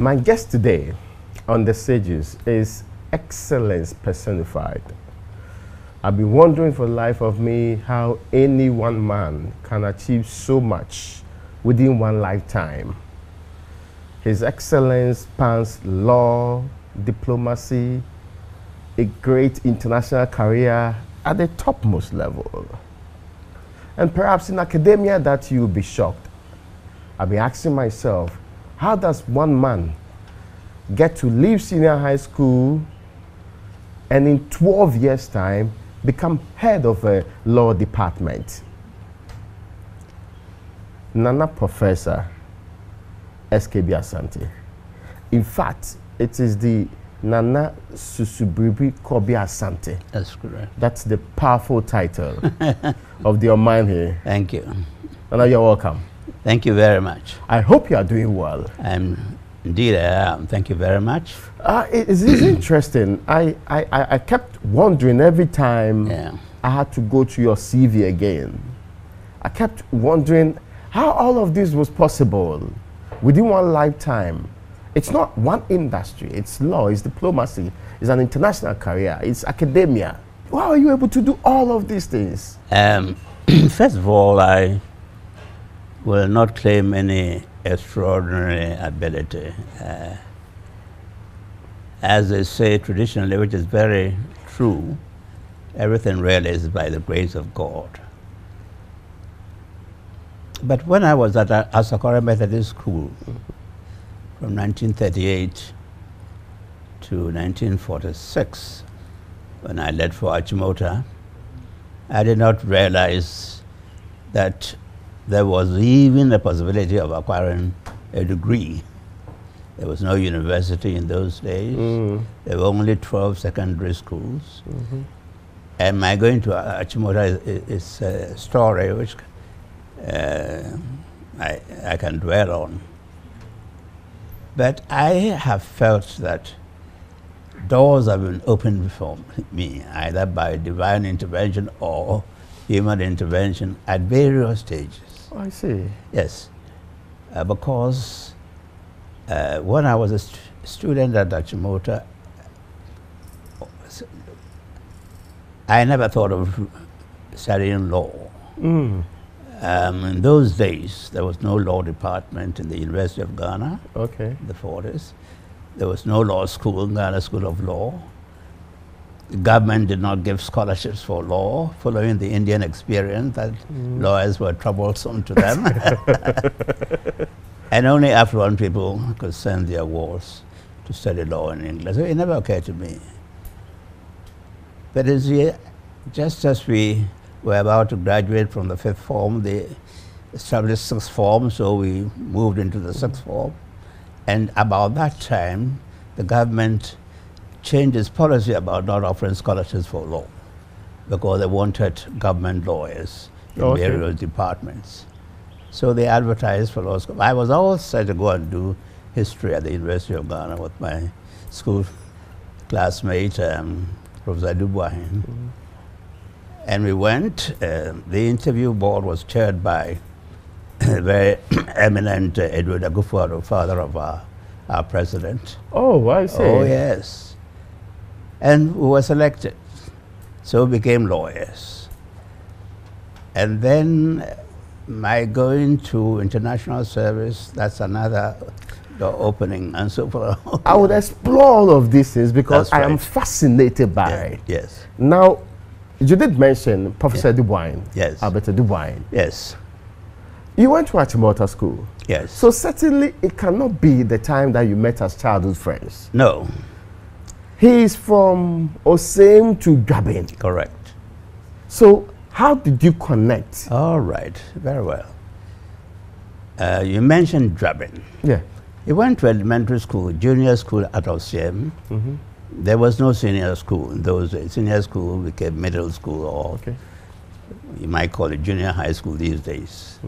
My guest today on the stages is excellence personified. I've been wondering for the life of me how any one man can achieve so much within one lifetime. His excellence spans law, diplomacy, a great international career at the topmost level. And perhaps in academia that you'll be shocked. I've been asking myself, how does one man get to leave senior high school and in 12 years' time become head of a law department? Nana Professor S.K.B.Asante. In fact, it is the Nana S.K.B.Asante. That's correct. That's the powerful title of your mind here. Thank you. Nana, you're welcome. Thank you very much. I hope you are doing well. Indeed, I am. Thank you very much. It's interesting. I kept wondering every time I had to go to your CV again. I kept wondering how all of this was possible within one lifetime. It's not one industry. It's law, it's diplomacy, it's an international career, it's academia. How are you able to do all of these things? First of all, I will not claim any extraordinary ability. As they say traditionally, which is very true, everything really is by the grace of God. But when I was at Asakore Methodist School, from 1938 to 1946, when I left for Achimota, I did not realize that there was even a possibility of acquiring a degree. There was no university in those days. There were only 12 secondary schools. And my going to Achimota is a story which I can dwell on. But I have felt that doors have been opened for me, either by divine intervention or human intervention at various stages. Oh, I see. Yes, because when I was a student at Achimota, I never thought of studying law. In those days, there was no law department in the University of Ghana. Okay. In the 40s. There was no law school, Ghana School of Law. The government did not give scholarships for law, following the Indian experience that lawyers were troublesome to them. And only affluent people could send their wards to study law in England. So it never occurred to me. But just as we were about to graduate from the 5th form, they established 6th form, so we moved into the 6th form. And about that time, the government changed its policy about not offering scholarships for law because they wanted government lawyers in various departments. So they advertised for law school. I was always set to go and do history at the University of Ghana with my school classmate, Professor Dubois. And we went. The interview board was chaired by a very eminent Edward Agufo, father of our president. Oh, I see. Oh, yes. And we were selected. So we became lawyers. And then my going to international service, that's another door opening and so forth. I would explore all of these things because I am fascinated by it. Yes. Now, you did mention Professor Dubois. Yes. Albert Dubois. Yes. You went to Achimota School. Yes. So certainly it cannot be the time that you met as childhood friends. No. He is from Osem to Gabin. Correct. So how did you connect? All right. Very well. You mentioned Drabin. Yeah. He went to elementary school, junior school at Osem. There was no senior school in those days. Senior school became middle school, or you might call it junior high school these days.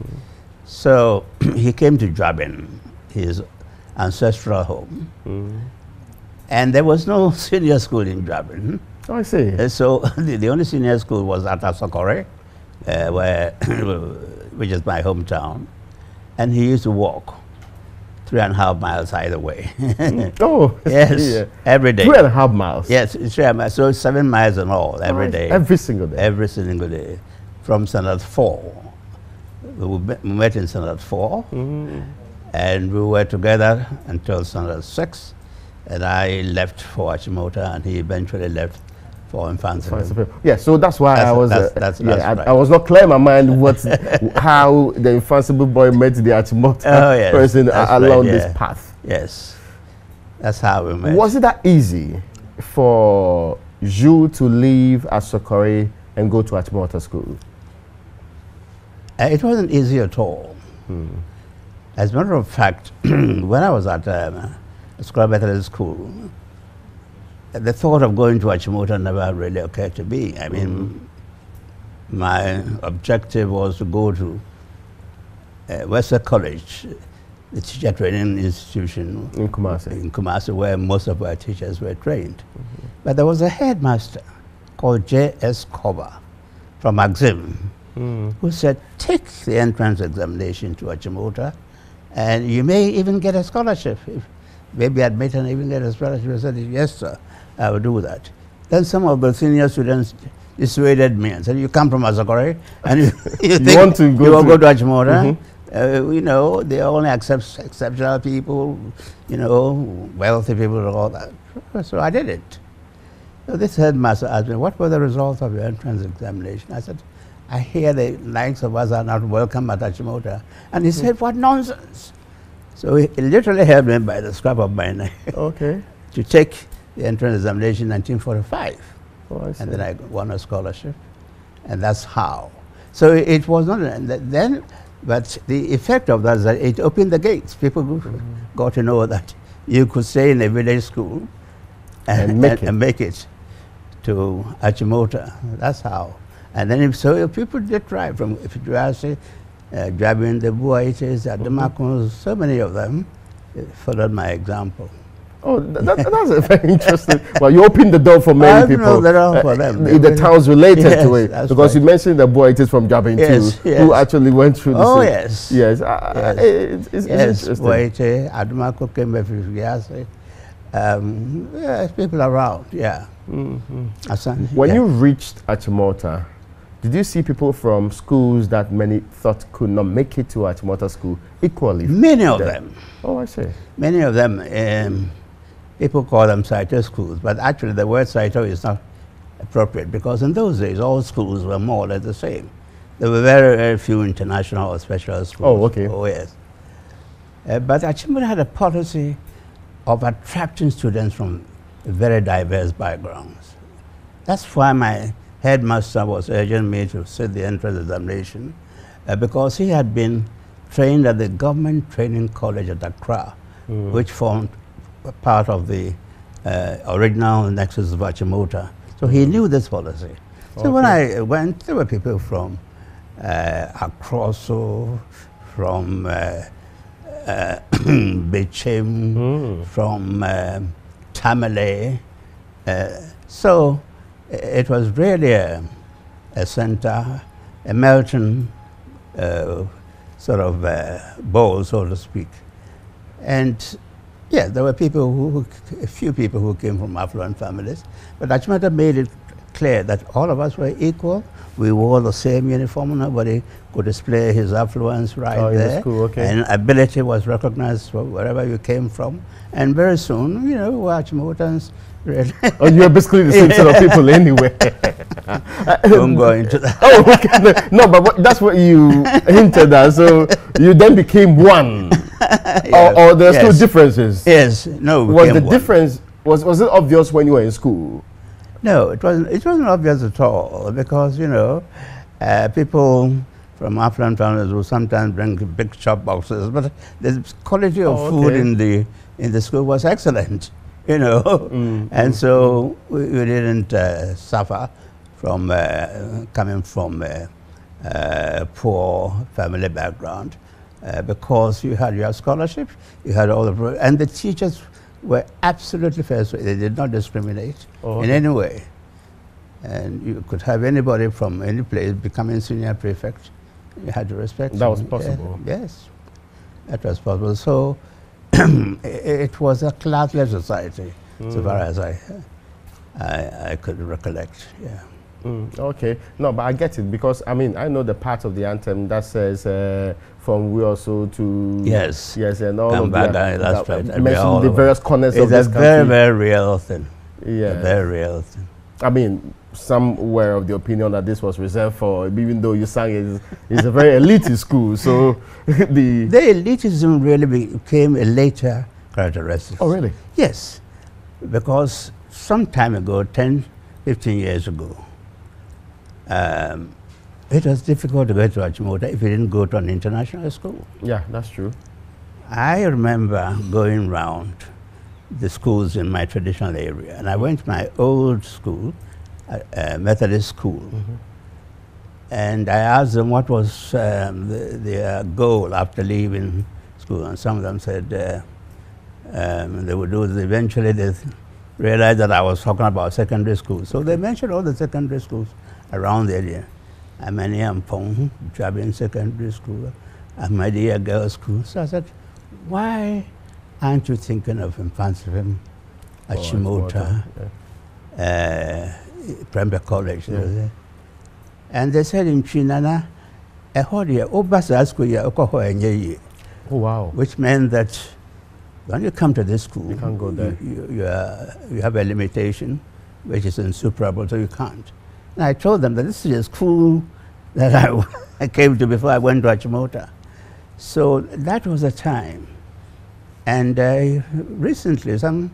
So he came to Drabin, his ancestral home. And there was no senior school in Drabin. Oh, I see. So the only senior school was at Asakore, which is my hometown. And he used to walk 3.5 miles either way. Oh, yes, yeah. every day. 3.5 miles. Yes, 3.5 miles. So 7 miles in all every day. Every single day. Every single day, from Standard 4. We met in Standard 4, and we were together until Standard 6. And I left for Achimota, and he eventually left for Infancy. Yeah, so that's why I was. Right. I was not clear in my mind how the Infancy boy met the Achimota person along this path. Yes, that's how we met. Was it that easy for you to leave Asokore and go to Achimota school? It wasn't easy at all. As a matter of fact, when I was at S.K.B. school, the thought of going to Achimota never really occurred to me. I mean, my objective was to go to Western College, the teacher training institution in Kumasi, where most of our teachers were trained. But there was a headmaster called S.K.B. from Maxim, who said, take the entrance examination to Achimota, and you may even get a scholarship. If maybe admit and even get a scholarship. I said, yes, sir, I will do that. Then some of the senior students dissuaded me and said, you come from Asokore, and you think want to go to Achimota? You know, they only accept exceptional people, you know, wealthy people and all that. So I did it. So this headmaster asked me, what were the results of your entrance examination? I said, I hear the likes of us are not welcome at Achimota. And he said, what nonsense. So he literally held me by the scruff of my neck to take the entrance examination in 1945. And then I won a scholarship. And that's how. So it was not then, but the effect of that is that it opened the gates. People got to know that you could stay in a village school and make it to Achimota. That's how. And then people did try from Ifejuase, Jabin, the Buaites, Ademakons, so many of them followed my example. Oh, that's very interesting. Well, you opened the door for many people. For them. The towns related to it. Because you mentioned the Buaites from Jabin too, who actually went through the same. Yes. Yes. It's interesting. Buaite, Ademako came from Ifejuase. People around, When you reached Achimota, did you see people from schools that many thought could not make it to Achimota school equally? Many of them. Oh, I see. Many of them, people call them Saito schools, but actually the word Saito is not appropriate because in those days all schools were more or less the same. There were very, very few international or special schools. Oh, okay. Oh, yes. But Achimota had a policy of attracting students from very diverse backgrounds. That's why my headmaster was urging me to sit the entrance examination because he had been trained at the Government Training College at Accra, which formed part of the original nexus of Achimota. So he knew this policy. So when I went, there were people from Akroso, from Bechem, from Tamale. So it was really a center, a melting sort of bowl, so to speak. And yeah, there were people a few people who came from affluent families, but Achimota made it clear that all of us were equal. We wore the same uniform. Nobody could display his affluence there. School, and ability was recognized wherever you came from. And very soon, you know, Achimotans really. Oh, you're basically the same sort of people anyway. Don't go into that. Oh, okay. No, but that's what you hinted at. So you then became one. Or there's still differences? Yes. No, was the difference, was it obvious when you were in school? No, it wasn't obvious at all because, you know, people from affluent families will sometimes bring big chop boxes, but the quality of food in the school was excellent, you know, and so we didn't suffer from coming from a poor family background because you had your scholarship, you had all the, and the teachers were absolutely fair. They did not discriminate in any way. And you could have anybody from any place becoming senior prefect. You had to respect that was possible. Yes, that was possible. So it was a classless society, so far as I could recollect. Yeah. Okay, no, but I get it because I mean I know the part of the anthem that says from we also to Yes, and all come of back, that. that's right. Mention the various corners of it's this a country. very, very real thing. Yeah, A very real thing. I mean, some were of the opinion that this was reserved for, even though you sang it's a very elitist school. So the elitism really became a later characteristic. Oh, really? Yes, because some time ago, 10, 15 years ago, it was difficult to get to Achimota if you didn't go to an international school. Yeah, that's true. I remember going round the schools in my traditional area, and I went to my old school, Methodist school, and I asked them what was their goal after leaving school, and some of them said they would do this. Eventually they realized that I was talking about secondary schools, so they mentioned all the secondary schools around the area. Amani Ampong, Jabin Secondary School, Ahmadiyya Girls School. So I said, why aren't you thinking of Mfantsipim, Achimota, Prempeh College? Yeah. And they said in Chinana, Oh, wow. which meant that when you come to this school, You can't go there. You have a limitation which is insuperable, so you can't. And I told them that this is a school that I came to before I went to Achimota. So that was the time. And recently, somebody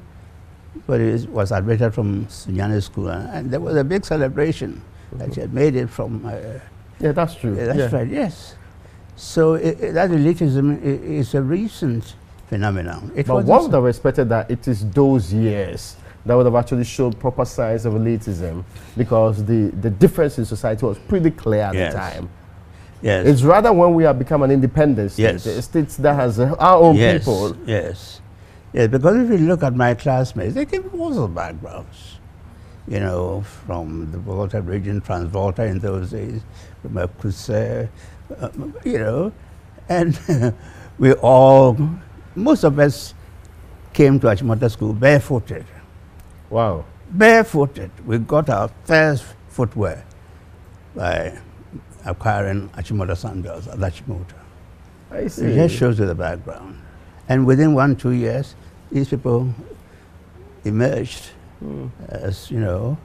was admitted from Sunyani School, and there was a big celebration that she had made it from. Yeah, that's true. That's right, yes. So that elitism is a recent phenomenon. But one would have expected that it is those years that would have actually showed proper signs of elitism, because the difference in society was pretty clear at the time. Yes. It's rather when we have become an independent state, a state that has our own people. Yes. Yes, because if you look at my classmates, they came from all sorts of backgrounds. You know, from the Volta region, Transvolta in those days, from Akuse, you know, and we all, most of us came to Achimota School barefooted. Wow. Barefooted. We got our first footwear by acquiring Achimota sandals at Achimota. I see. It just shows you the background. And within 1-2 years, these people emerged as, you know,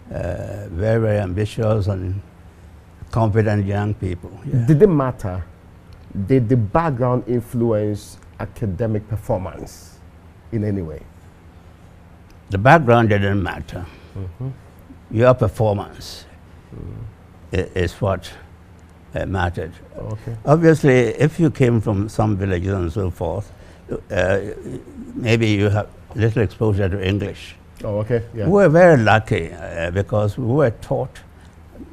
very, very ambitious and confident young people. Yeah. Did it matter? Did the background influence academic performance in any way? The background didn't matter. Your performance is what mattered. Okay. Obviously, if you came from some villages and so forth, maybe you have little exposure to English. Oh, okay. Yeah. We were very lucky because we were taught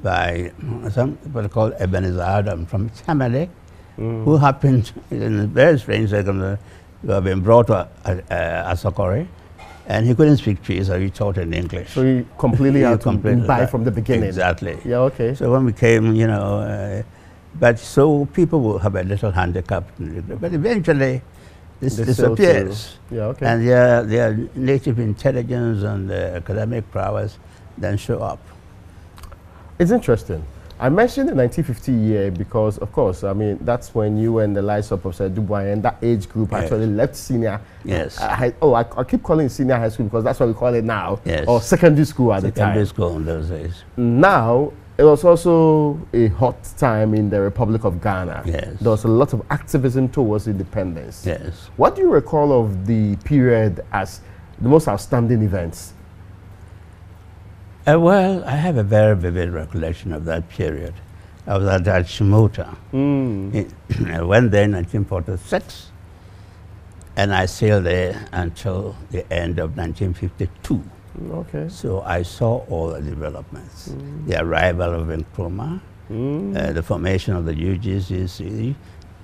by somebody called Ebenezer Adam from Tamale, who happened in a very strange circumstance to have been brought to Asokore, and he couldn't speak Twi, so he taught in English. So he completely had to buy from the beginning. Exactly. Yeah, okay. So when we came, you know, but so people will have a little handicap, but eventually this disappears. Yeah, okay. And their native intelligence and academic prowess then show up. It's interesting. I mentioned the 1950 year because, of course, I mean, that's when you and the likes of Professor Dubois and that age group actually left senior. Yes. I keep calling it senior high school because that's what we call it now. Yes. Or secondary school at the time. Secondary school in those days. Now, it was also a hot time in the Republic of Ghana. Yes. There was a lot of activism towards independence. Yes. What do you recall of the period as the most outstanding events? Well, I have a very vivid recollection of that period. I was at Achimota. I went there in 1946, and I sailed there until the end of 1952. Okay. So I saw all the developments. The arrival of Nkrumah, the formation of the UGCC,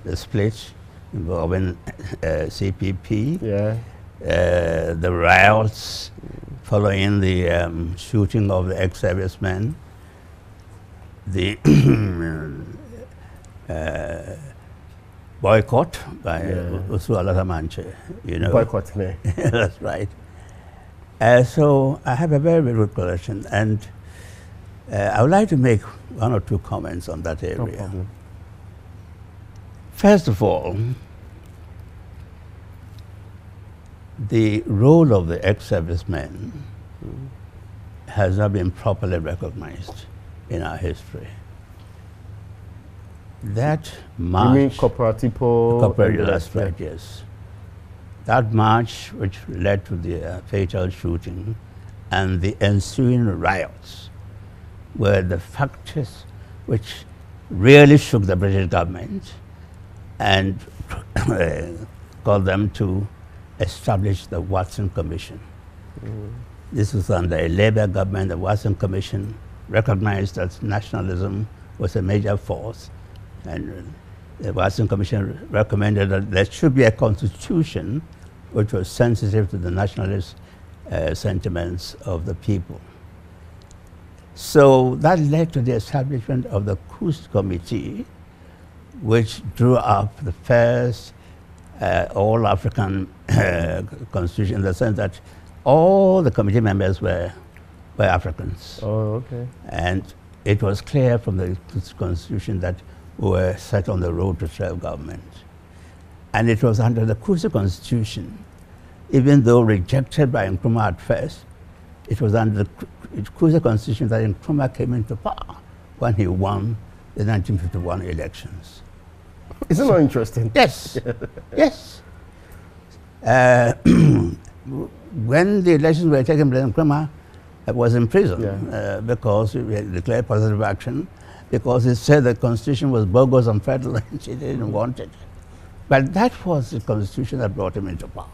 the split involving CPP, the riots following the shooting of the ex-servicemen, the boycott by Usuala, you know. Boycott me. That's right. So I have a very, very good collection, and I would like to make one or two comments on that area. No problem. First of all, the role of the ex-servicemen has not been properly recognized in our history. That march... You mean Corporativo? That's right, yes. That march, which led to the fatal shooting and the ensuing riots, were the factors which really shook the British government and called them to establish the Watson Commission. This was under a Labour government. The Watson Commission recognized that nationalism was a major force, and the Watson Commission recommended that there should be a constitution which was sensitive to the nationalist sentiments of the people. So that led to the establishment of the Coast Committee, which drew up the first all-African constitution, in the sense that all the committee members were Africans. Oh, okay. And it was clear from the constitution that we were set on the road to self-government. And it was under the Kusi constitution, even though rejected by Nkrumah at first, it was under the Kusi constitution that Nkrumah came into power when he won the 1951 elections. Isn't that interesting? Yes, yes. When the elections were taken place, Nkrumah was in prison because he declared positive action, because he said the constitution was bogus and fraudulent. He didn't want it. But that was the constitution that brought him into power.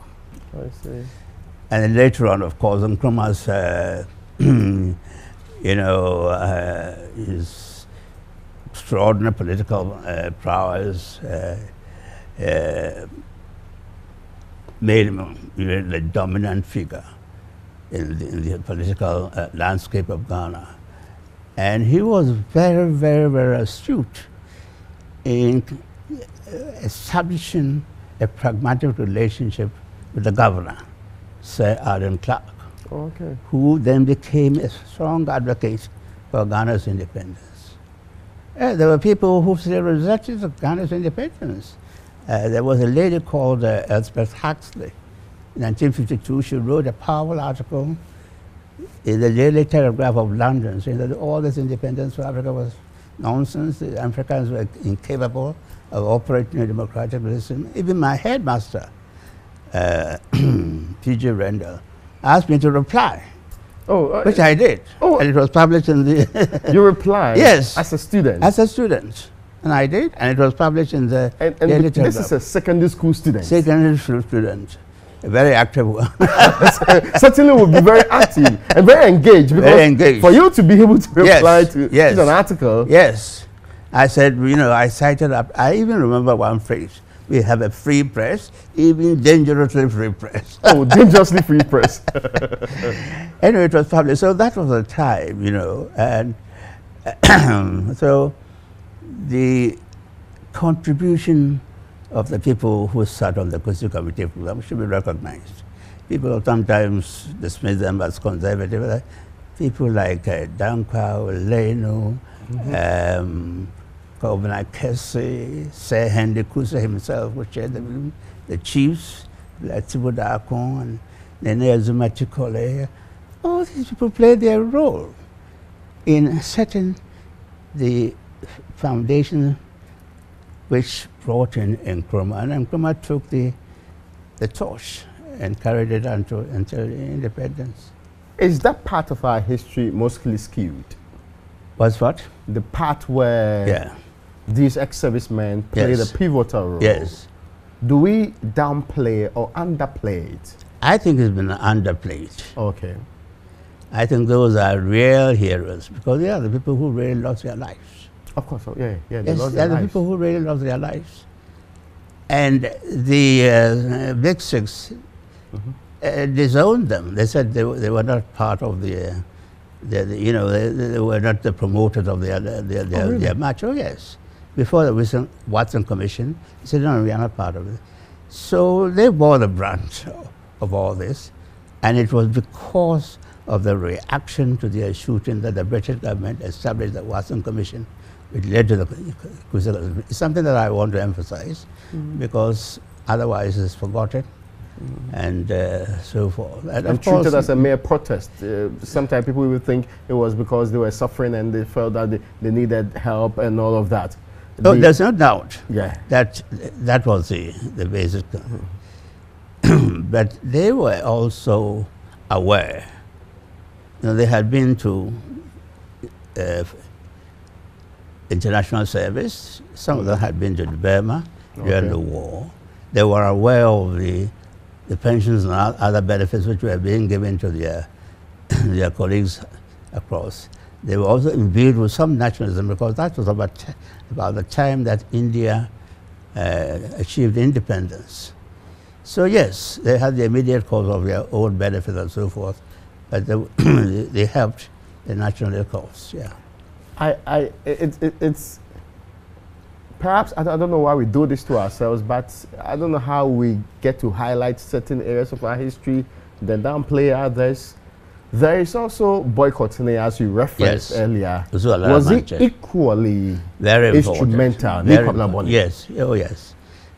I see. And then later on, of course, Nkrumah's, his extraordinary political prowess made him the dominant figure in the political landscape of Ghana. And he was very, very, very astute in establishing a pragmatic relationship with the governor, Sir Arden Clark, who then became a strong advocate for Ghana's independence. There were people who still resisted Ghana's independence. There was a lady called Elspeth Huxley. In 1952, she wrote a powerful article in the Daily Telegraph of London, saying that all this independence for Africa was nonsense. The Africans were incapable of operating a democratic system. Even my headmaster, P.J. Rendell, asked me to reply, which I did. And it was published in the... You replied? Yes. As a student? As a student. And I did, and it was published in the Daily Telegraph. This is a secondary school student? Secondary school student. A very active one. Certainly would be very active and very engaged. Because very engaged. For you to be able to reply to an article. Yes. I said, I cited up, I even remember one phrase. We have a free press, even dangerously free press. Oh, dangerously free press. Anyway, it was published. So that was the time, and so the contribution of the people who sat on the Kusi Committee program should be recognized. People sometimes dismiss them as conservative. People like Dankwa, Leno, Governor Kessie, Sir Henry Kusi himself, who chaired the chiefs, like Tibuda Akon and Nene Azuma Chikole. All these people played their role in setting the foundation which brought in Nkrumah, and Nkrumah took the torch and carried it until independence. Is that part of our history mostly skewed? What's what? The part where these ex-servicemen played a pivotal role. Yes. Do we downplay or underplay it? I think it's been underplayed. Okay. I think those are real heroes, because they are the people who really lost their lives. Of course, they yes, lost their lives. The people who really lost their lives. And the Big Six disowned them. They said they were not part of they were not the promoters of their match. Oh yes, before the Watson Commission. He said, no, we are not part of it. So they bore the brunt of all this, and it was because of the reaction to the shooting that the British government established the Watson Commission, which led to the crucial. It's something that I want to emphasize, because otherwise it's forgotten, and so forth. And treated as a mere protest. Sometimes people will think it was because they were suffering and they felt that they needed help and all of that. Oh, there's no doubt that that was the basic. But they were also aware. You know, they had been to international service. Some of them had been to Burma during the war. They were aware of the pensions and other benefits which were being given to their colleagues across. They were also imbued with some nationalism, because that was about the time that India achieved independence. So yes, they had the immediate cause of their own benefit and so forth, but they helped the national cause. Yeah. It's perhaps I don't know why we do this to ourselves, but I don't know how we get to highlight certain areas of our history, then downplay others. There is also boycotting, as you referenced earlier. Was it equally very instrumental? Very important. Yes, oh yes.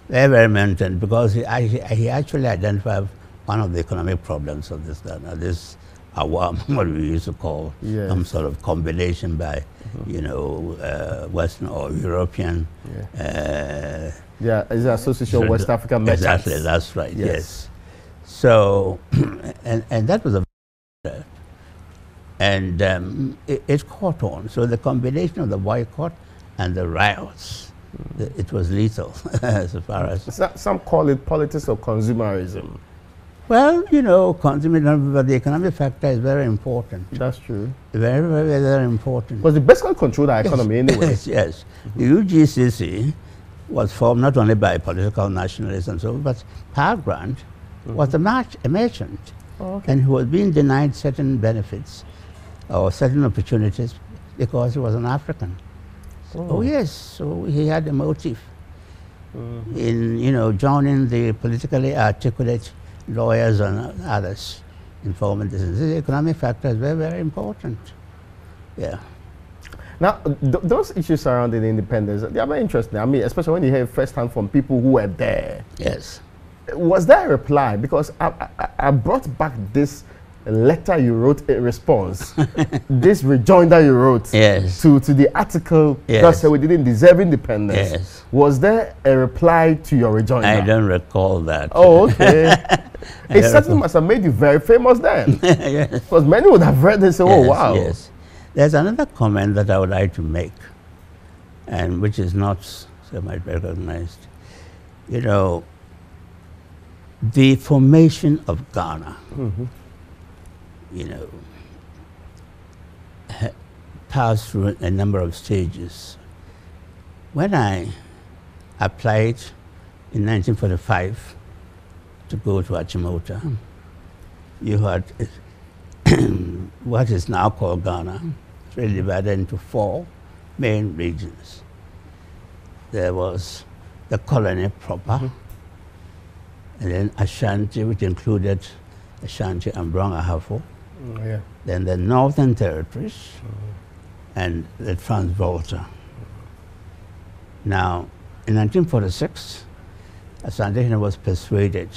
Very, very important, because he actually identified one of the economic problems of this Ghana, this awam, what we used to call some sort of combination by, you know, Western or European. It's the Association of West African Merchants. Exactly, that's right, yes. So, and that was a and it caught on. So the combination of the boycott and the riots, it was lethal as far as... Some call it politics of consumerism. Well, you know, consumerism, but the economic factor is very important. That's true. Very, very, very important. Because they basically control our economy anyway. Yes. The UGCC was formed not only by political nationalists and so on, but Power Grant was a merchant. And he was being denied certain benefits or certain opportunities because he was an African. Oh yes, so he had a motive in, you know, joining the politically articulate lawyers and others in forming this. The economic factor is very, very important. Yeah. Now, those issues surrounding independence, they are very interesting. I mean, especially when you hear firsthand from people who were there. Yes. Was there a reply? Because I brought back this letter you wrote in response, this rejoinder you wrote to the article that said we didn't deserve independence. Yes. Was there a reply to your rejoinder? I don't recall that. Oh, okay. It certainly must have made you very famous then. Yes. Because many would have read this and say, oh, wow. Yes. There's another comment that I would like to make, and which is not so much recognized. You know, the formation of Ghana, you know, passed through a number of stages. When I applied in 1945 to go to Achimota, you had what is now called Ghana. It's really divided into 4 main regions. There was the colony proper, and then Ashanti, which included Ashanti and Brong Ahafo, then the Northern Territories, and the Transvolta. Now, in 1946, Asante was persuaded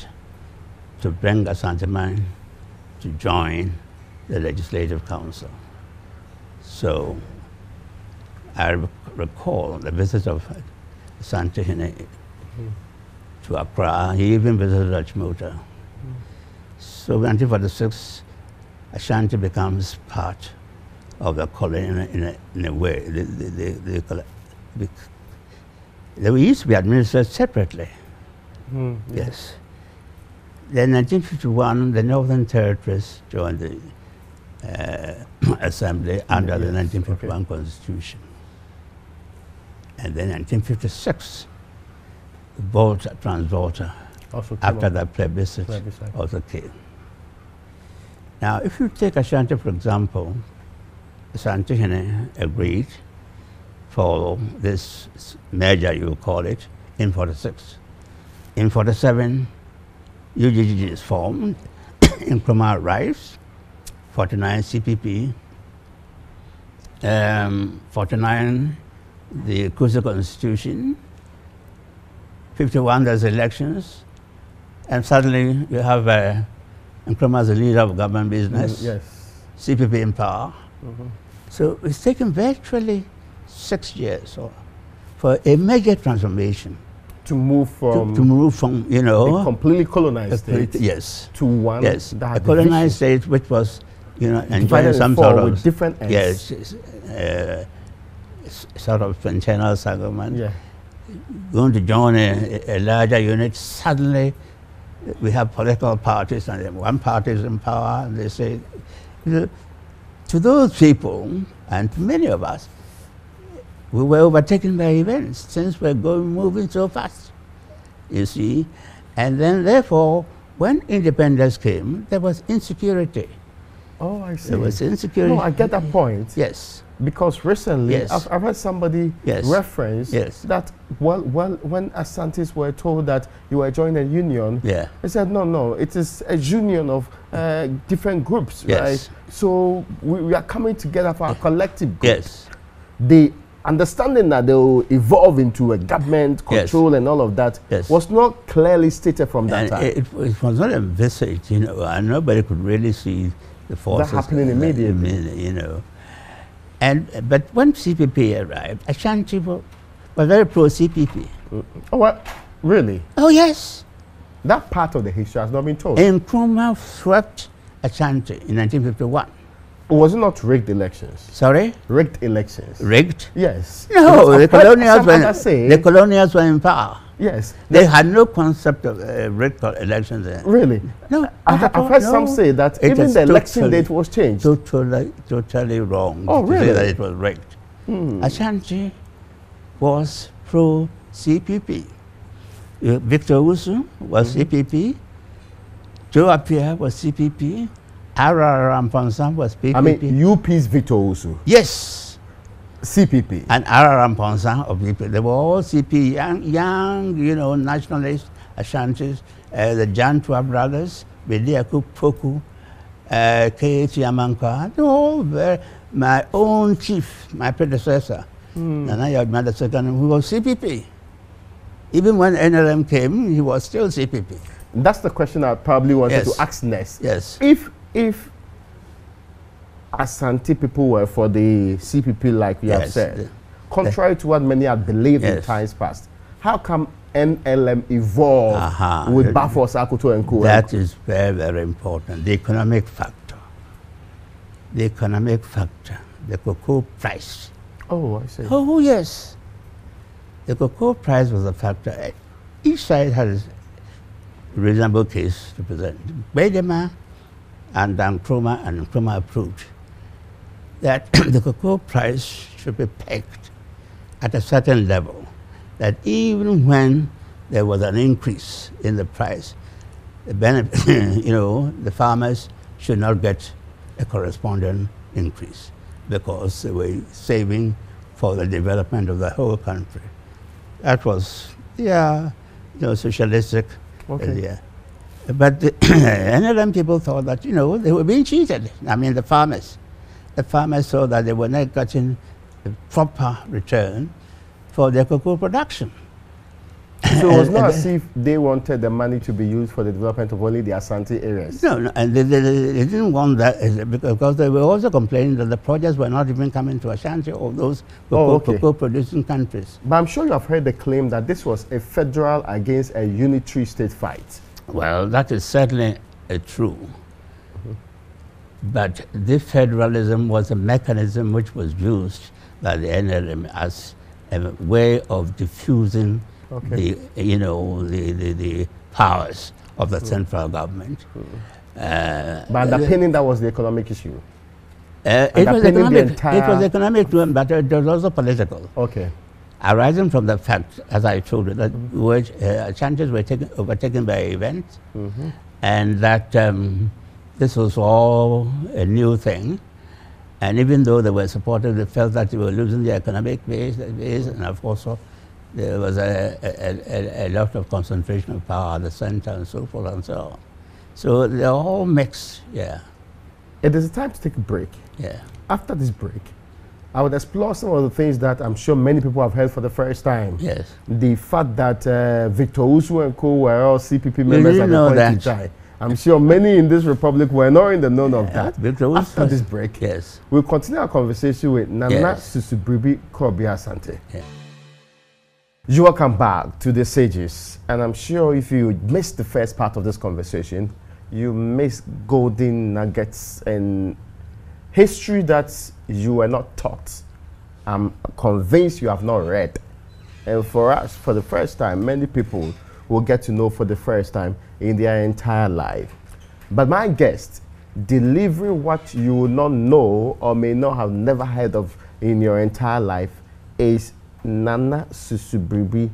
to bring Asante to join the Legislative Council. So, I recall the visit of Asante to Accra. He even visited Achimota. So in 1946, Ashanti becomes part of the colony in a way. They used to be administered separately. Yes. Then in 1951, the Northern Territories joined the Assembly under the 1951 Constitution. And then in 1956, the Transvolta, after that plebiscite, also came. Now, if you take Ashanti, for example, Asante agreed for this merger, you call it, in 46. In 47, UGG is formed, Nkrumah arrives, 49 CPP, 49 the Kusa Constitution, 51 there's elections, and suddenly you have Nkrumah as the leader of government business, Yes. CPP in power. So it's taken virtually 6 years for a major transformation. To move from, To move from, you a know, completely colonized state yes, to one yes, that a had colonized state which was, you know, enjoying divided some in four sort of with different ends. yes, sort of internal settlement. Yeah. Going to join a larger unit, suddenly we have political parties, and then one party is in power, and they say, to those people, and to many of us, we were overtaken by events since we're moving so fast, you see. And then, therefore, when independence came, there was insecurity. Oh, I see. There was insecurity. No, I get that point. Yes. Because recently, Yes. I've heard somebody Yes. reference Yes. that when Asantes were told that you were joining a union, Yeah. they said, no, it is a union of different groups, Yes. right? So we are coming together for a collective group. Yes. The understanding that they will evolve into a government control and all of that Yes. was not clearly stated from that And time. it was not envisaged, you know, and nobody could really see the forces. happening immediately. You know. But when CPP arrived, Ashanti was very pro-CPP. Oh, well, really? Oh, yes. That part of the history has not been told. Nkrumah swept Ashanti in 1951. Was it not rigged elections? Sorry? Rigged elections. Rigged? Yes. No, the Because I've heard colonials, some others say, the colonials were in power. yes. They had no concept of rigged elections then. Really? No, I've heard some say that It even is the election totally- date was changed. Totally wrong Oh, to really? say that it was rigged. Ashanti was pro-CPP. Victor Usu was CPP. Joe Appiah was CPP. Ara Ramponsa was PPP. I mean, UP's Victor Usu, Yes. CPP. And Ara Ramponsa of people. They were all CP, young, you know, nationalists, Ashantis, the Jantua brothers, Bediaku Poku, K.H. Yamankwa, they were all my own chief, my predecessor, Nana Yagmada II, who was CPP. Even when NLM came, he was still CPP. That's the question I probably wanted Yes. to ask next. Yes. If Asante people were for the CPP, like you have Yes. said, contrary to what many had believed in Yes. times past, how come NLM evolved with Bafos, Akoto, and Co? That is very, very important. The economic factor. The economic factor. The cocoa price. Oh, I see. Oh, yes. The cocoa price was a factor. Each side has a reasonable case to present. Bedema and Nkrumah approved that the cocoa price should be pegged at a certain level, that even when there was an increase in the price, the benefit, you know, the farmers should not get a corresponding increase because they were saving for the development of the whole country. That was, yeah, you know, socialistic idea. But the NLM people thought that, you know, they were being cheated. I mean, the farmers. The farmers saw that they were not getting the proper return for their cocoa production. So it was not as if they wanted the money to be used for the development of only the Asante areas. No, and they didn't want that because they were also complaining that the projects were not even coming to Ashanti or those cocoa producing countries. But I'm sure you have heard the claim that this was a federal against a unitary state fight. Well, that is certainly true. But this federalism was a mechanism which was used by the NLM as a way of diffusing the, you know, the powers of the central government. But underpinning that was the economic issue. It was economic, but it was also political. Okay. Arising from the fact, as I told you, that Ashantis were overtaken by events, and that this was all a new thing, And even though they were supportive, they felt that they were losing their economic base, and of course there was a lot of concentration of power at the center and so forth and so on. So they're all mixed, yeah. It is time to take a break. Yeah. After this break, I would explore some of the things that I'm sure many people have heard for the first time. Yes. The fact that Victor Usu and co were all CPP members at the point in time. I'm sure many in this republic were not in the known of that. After this break, yes, we'll continue our conversation with Nana S.K.B.Asante. Yeah. You welcome back to the Sages, and I'm sure if you missed the first part of this conversation, you missed golden nuggets and history that you were not taught. I'm convinced you have not read. And for us, for the first time, many people will get to know for the first time in their entire life. But my guest, delivering what you will not know or may not have never heard of in your entire life, is Nana S.K.B.Asante.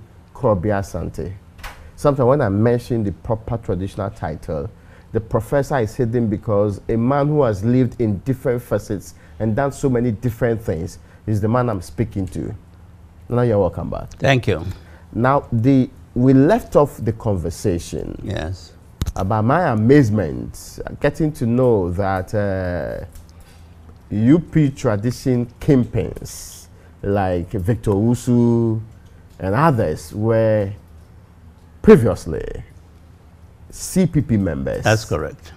Sometimes when I mention the proper traditional title, the professor is hidden because a man who has lived in different facets and done so many different things is the man I'm speaking to. Now you're welcome back. Thank you. Now, we left off the conversation. Yes. About my amazement, getting to know that UP tradition kingpins like Victor Usu and others were previously CPP members. That's correct.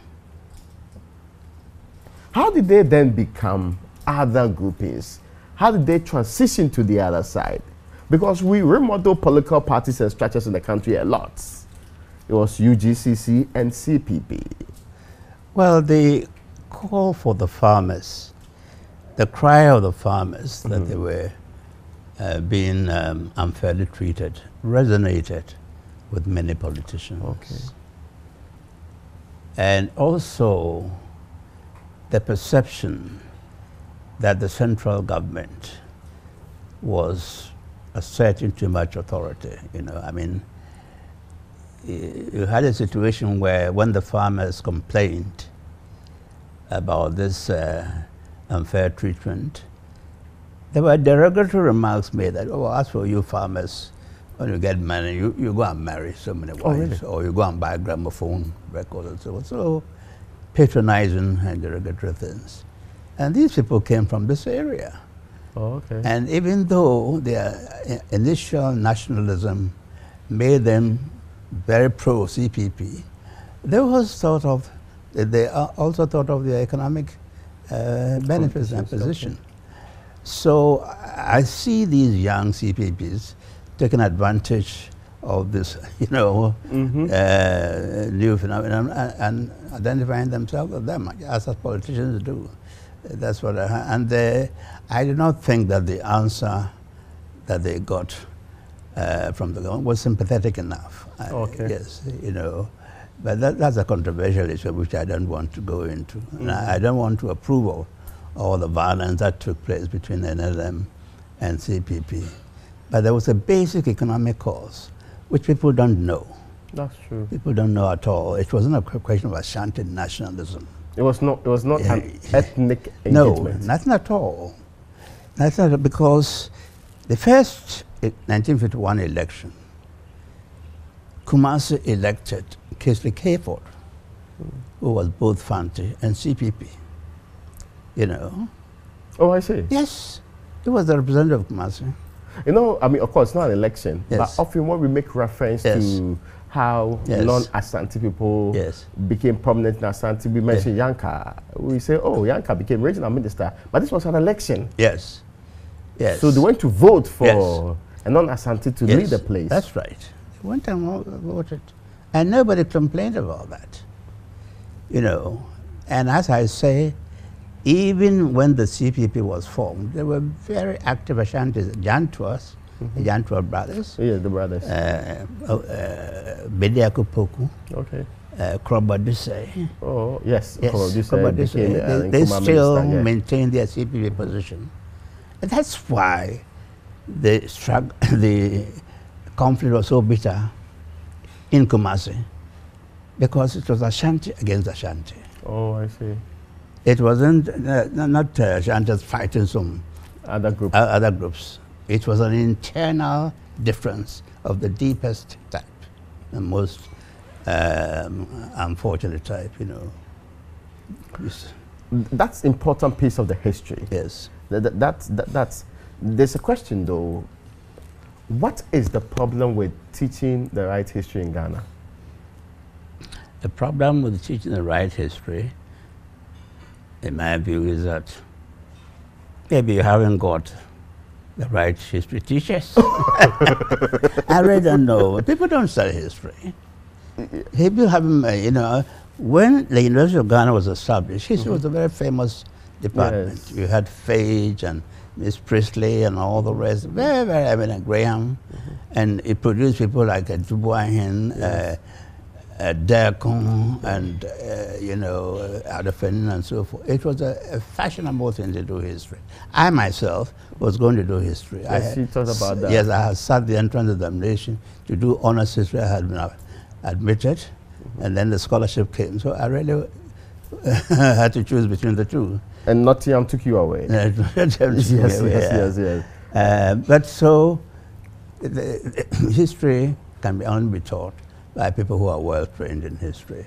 How did they then become other groupings? How did they transition to the other side? Because we remodel political parties and structures in the country a lot. It was UGCC and CPP. Well, the call for the farmers, the cry of the farmers that they were being unfairly treated, resonated with many politicians. Okay. And also the perception that the central government was asserting too much authority. You know, I mean, you had a situation where when the farmers complained about this unfair treatment, there were derogatory remarks made that, oh, as for you farmers, when you get money, you go and marry so many wives, really? or you go and buy gramophone records and so on. So patronizing and derogatory things. And these people came from this area. Oh, okay. And even though their initial nationalism made them very pro-CPP, they also thought of their economic benefits and position. Okay. So I see these young CPPs taking advantage of this, you know, new phenomenon and identifying themselves with them, as politicians do. That's what I do not think that the answer that they got from the government was sympathetic enough. Okay. Yes, you know, but that's a controversial issue which I don't want to go into. And I don't want to approve of all the violence that took place between NLM and CPP. But there was a basic economic cause which people don't know. That's true. People don't know at all. It wasn't a question of Ashanti nationalism. It was not an ethnic No, engagement. nothing at all. Nothing at all, because the first 1951 election, Kumasi elected Casely Kayford, who was both Fanti and CPP. You know? Oh, I see. Yes, he was the representative of Kumasi. You know, I mean, of course, it's not an election, Yes. but often when we make reference to how Yes. non-Asante people Yes. became prominent in Asante, we mention Yanka. We say, oh, Yanka became regional minister, but this was an election. Yes, yes. So they went to vote for Yes. a non-Asante to lead the place. That's right. They went and voted. And nobody complained about that. You know, and as I say, even when the CPP was formed, there were very active Ashantis, Jantuas, the Jantua brothers. Yeah, the brothers. Bediako Poku, Okay. Krobadise. Oh, yes. Yes, Krobadise they still minister, yeah. maintain their CPP position. And that's why the conflict was so bitter in Kumasi, because it was Ashanti against Ashanti. Oh, I see. It wasn't not Ashante's fighting some Other groups. other groups. It was an internal difference of the deepest type, the most unfortunate type, you know. Yes. That's important piece of the history. Yes. That's. There's a question though. What is the problem with teaching the right history in Ghana? The problem with teaching the right history, in my view, is that maybe you haven't got the right history teachers. I really don't know. People don't study history. People haven't, you know, when the University of Ghana was established, history was a very famous department. Yes. You had Phage and Miss Priestley and all the rest, very, very eminent, Graham. And it produced people like Dubois, Dercon, and you know, Adolphine and so forth. It was a fashionable thing to do history. I myself was going to do history. Yes, you talked about that. Yes, I had sat the entrance examination to do honors history. I had been admitted, and then the scholarship came. So I really had to choose between the two. And Nottingham took you away. Yes. But so, the history can only be taught by people who are well trained in history,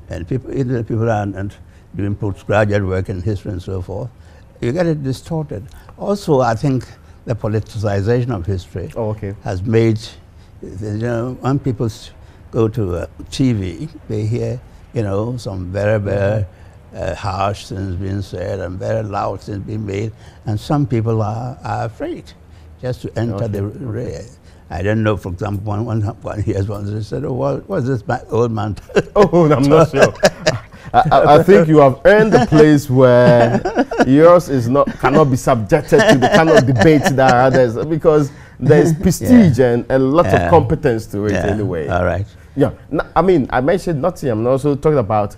and either people who aren't doing postgraduate work in history and so forth. You get it distorted. Also, I think the politicization of history has made, you know, when people go to TV, they hear, you know, some very, very harsh things being said and very loud things being made, and some people are afraid just to enter the rear. I don't know, for example, one hears one they said, "Oh, what's this old man?" Oh, I'm not sure. I think you have earned a place where yours cannot be subjected to the kind of debates that others, because there's prestige and a lot of competence to it anyway. All right. Yeah. I mean, I mentioned Nottingham and also talking about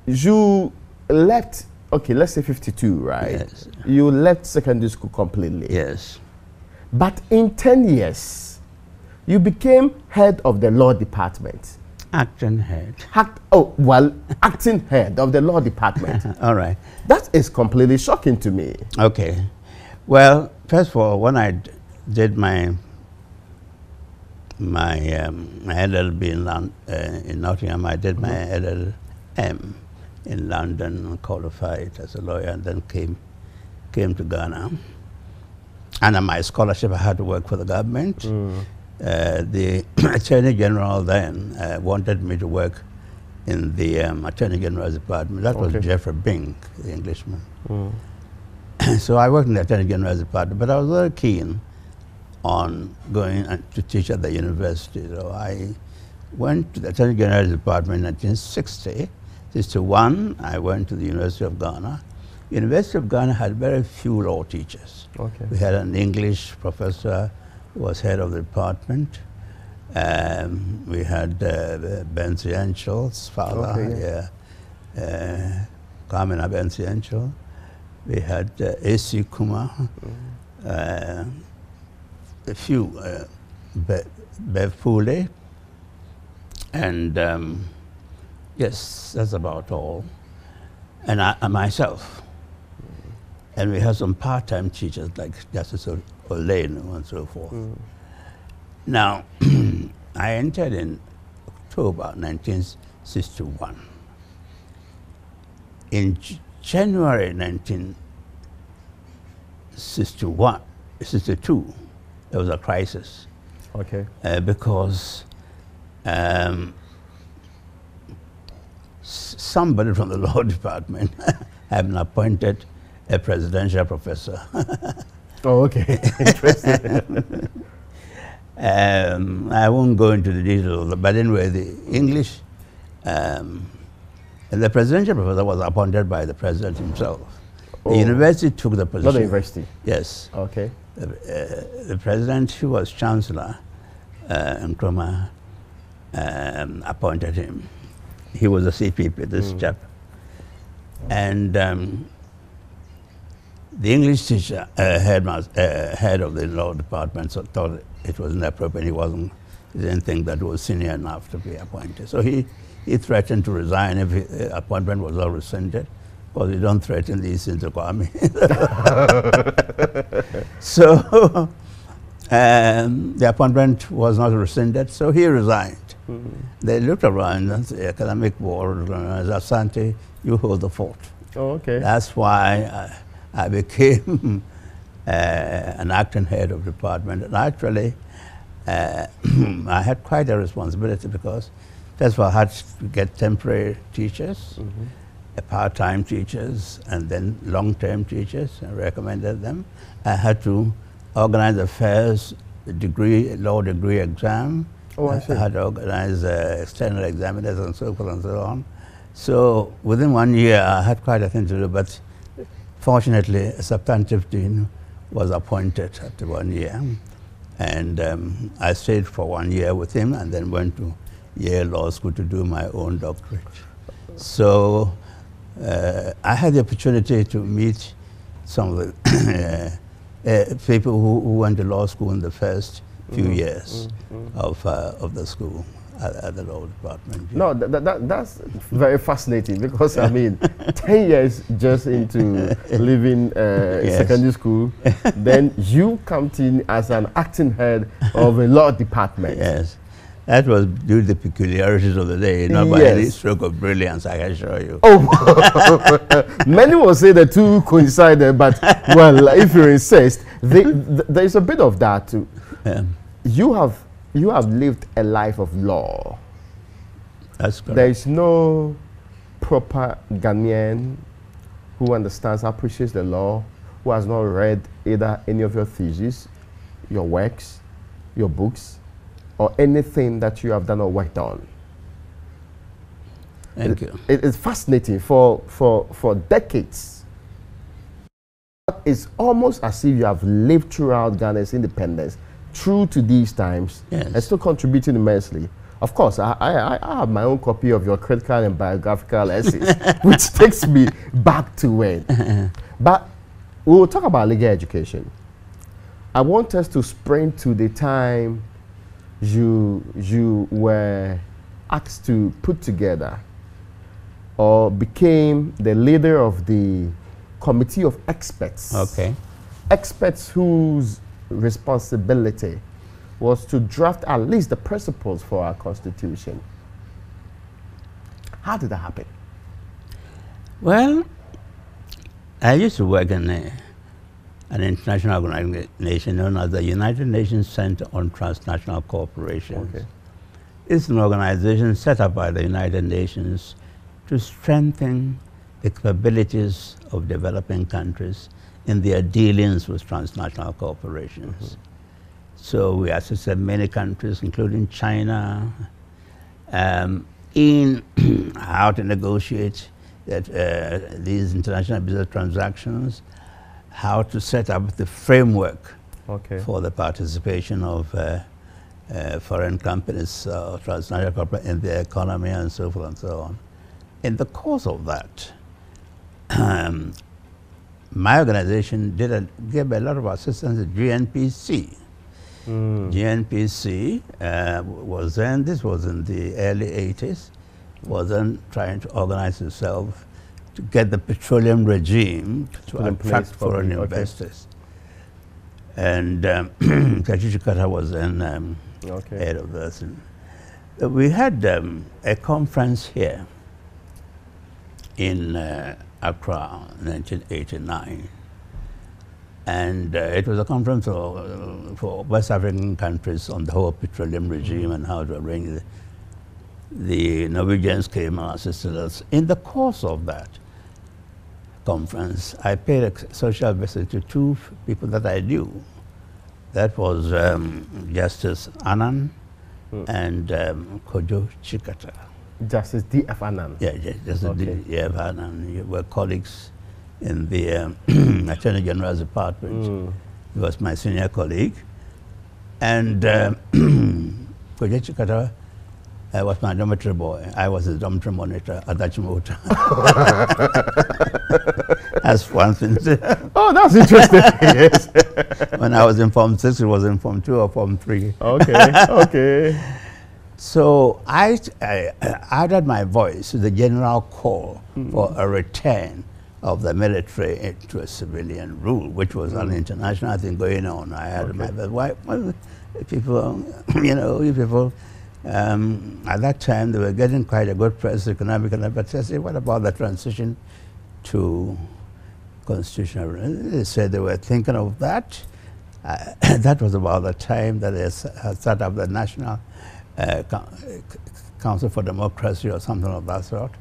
you left, okay, let's say 52, right? Yes. You left secondary school completely. Yes. But in 10 years, you became head of the law department. Acting head. Acting head of the law department. All right. That is completely shocking to me. Okay. Well, first of all, when I did my LLB in Nottingham, I did my LLM in London, qualified as a lawyer, and then came to Ghana. And on my scholarship, I had to work for the government. The Attorney General then wanted me to work in the Attorney General's department. That was Jeffrey Bing, the Englishman. So I worked in the Attorney General's department, but I was very keen on going to teach at the university. So I went to the Attorney General's department in 1960. 1961, I went to the University of Ghana. University of Ghana had very few law teachers. We had an English professor who was head of the department. We had Benziencel's father, Kamina Benzienchel. We had A.C. Kuma, a few, Bev Poole, and yes, that's about all. And I myself. And we had some part-time teachers like Justice Olane and so forth. Now, I entered in October 1961. In January 1962, there was a crisis. Because somebody from the law department had been appointed a presidential professor. Interesting. I won't go into the details, but anyway, the English, the presidential professor was appointed by the president himself. The university took the position. Not the university? Yes. The president, who was chancellor, Nkrumah, appointed him. He was a CPP, this chap. And the English teacher, head of the law department, thought it was inappropriate. He didn't think that was senior enough to be appointed. So he threatened to resign if his appointment was all rescinded. because you don't threaten these things to Kwame. So the appointment was not rescinded, so he resigned. They looked around and the academic board, Asante, you hold the fort. Oh, okay. That's why I became an acting head of department. And actually, I had quite a responsibility because that's why I had to get temporary teachers, part-time teachers, and then long-term teachers. I recommended them. I had to organize the first law degree exam. Oh, I see. I had to organize external examiners and so forth and so on. So within 1 year, I had quite a thing to do, but fortunately, a substantive dean was appointed after 1 year. And I stayed for 1 year with him and then went to Yale Law School to do my own doctorate. So I had the opportunity to meet some of the people who went to law school in the first few years of the school at the law department. No, that's very fascinating because, I mean, 10 years just into leaving secondary school, then you come in as an acting head of a law department. Yes. That was due to the peculiarities of the day, not by any stroke of brilliance, I can assure you. Oh, many will say the two coincided, but, well, if you insist, there's a bit of that too. Yeah. You have lived a life of law. That's correct. There is no proper Ghanaian who understands, appreciates the law, who has not read either any of your theses, your works, your books, or anything that you have done or worked on. Thank you. It's fascinating for decades. It's almost as if you have lived throughout Ghana's independence, true to these times, and still contributing immensely. Of course, I have my own copy of your critical and biographical essays, which takes me back to when. But we'll talk about legal education. I want us to sprint to the time you were asked to put together or became the leader of the committee of experts. Okay. Experts whose responsibility was to draft at least the principles for our constitution. How did that happen? Well, I used to work in an international organization known as the United Nations Center on Transnational Corporations. Okay. It's an organization set up by the United Nations to strengthen the capabilities of developing countries in their dealings with transnational corporations. So we assisted many countries, including China, in how to negotiate these international business transactions, how to set up the framework for the participation of foreign companies, transnational corporations in their economy and so forth and so on. In the course of that, my organization gave a lot of assistance to GNPC. GNPC was then, this was in the early 80s, was then trying to organize itself to get the petroleum regime to attract foreign investors. And Kachishikata was then head of this. And we had a conference here in Accra, 1989. And it was a conference for West African countries on the whole petroleum regime and how to arrange it. The Norwegians came and assisted us. In the course of that conference, I paid a social visit to two people that I knew. That was Justice Annan and Kojo Chikata. Justice D.F. Annan. Yeah, Justice D.F. Annan. We were colleagues in the Attorney General's department. He was my senior colleague. And Kojo Chikata was my dormitory boy. I was his dormitory monitor at Dachimota. That's one thing. Oh, that's interesting. Yes. When I was in Form 6, he was in Form 2 or Form 3. Okay, okay. So I added my voice to the general call for a return of the military into a civilian rule, which was an international thing going on. I had my, but why people, you know, you people, at that time they were getting quite a good press, economically, but I said, what about the transition to constitutional? They said they were thinking of that. That was about the time that they had set up the National Council for Democracy or something of that sort.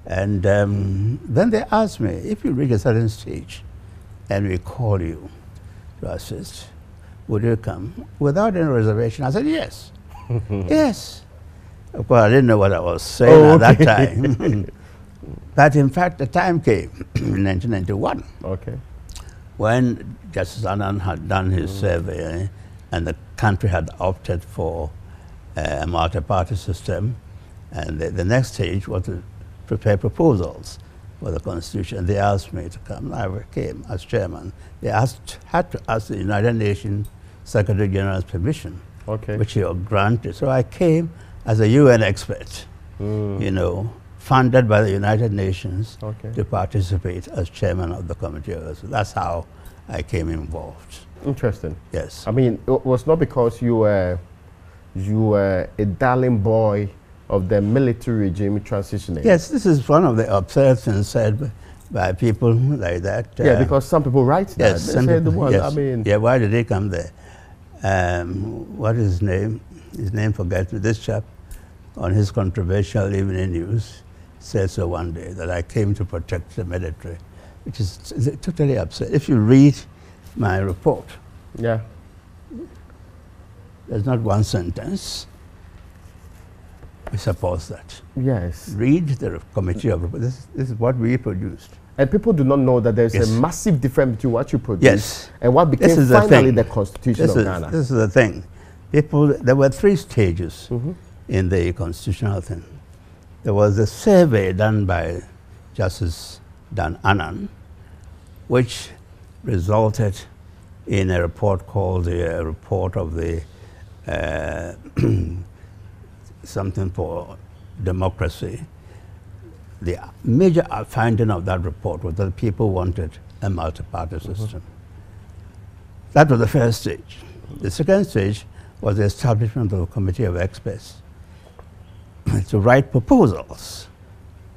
And then they asked me, if you reach a certain stage and we call you to assist, would you come? Without any reservation, I said, yes. Yes. Of course, I didn't know what I was saying at that time. But in fact, the time came in 1991. Okay. When Justice Annan had done his survey and the country had opted for a multi-party system, and the next stage was to prepare proposals for the Constitution. They asked me to come. I came as chairman. They had to ask the United Nations Secretary General's permission, which he granted. So I came as a UN expert, you know, funded by the United Nations to participate as chairman of the committee. So that's how I came involved. Interesting. Yes. I mean, it was not because you were a darling boy of the military regime transitioning. Yes, this is one of the absurd things said by people like that. Yeah, because some people write that. Yes, some people, yes. I mean, yeah, why did he come there? What is his name? His name forgets me. This chap, on his controversial evening news, said so one day, that I came to protect the military, which is totally absurd. If you read my report, yeah, there's not one sentence which supports that. Yes. Read the committee of this is what we produced. And people do not know that there's a massive difference between what you produced and what became finally the Constitution of Ghana. This is the thing. There were 3 stages in the constitutional thing. There was a survey done by Justice Dan Annan, which resulted in a report called the Report of the something for Democracy. The major finding of that report was that people wanted a multi-party system. That was the first stage. The second stage was the establishment of a committee of experts to write proposals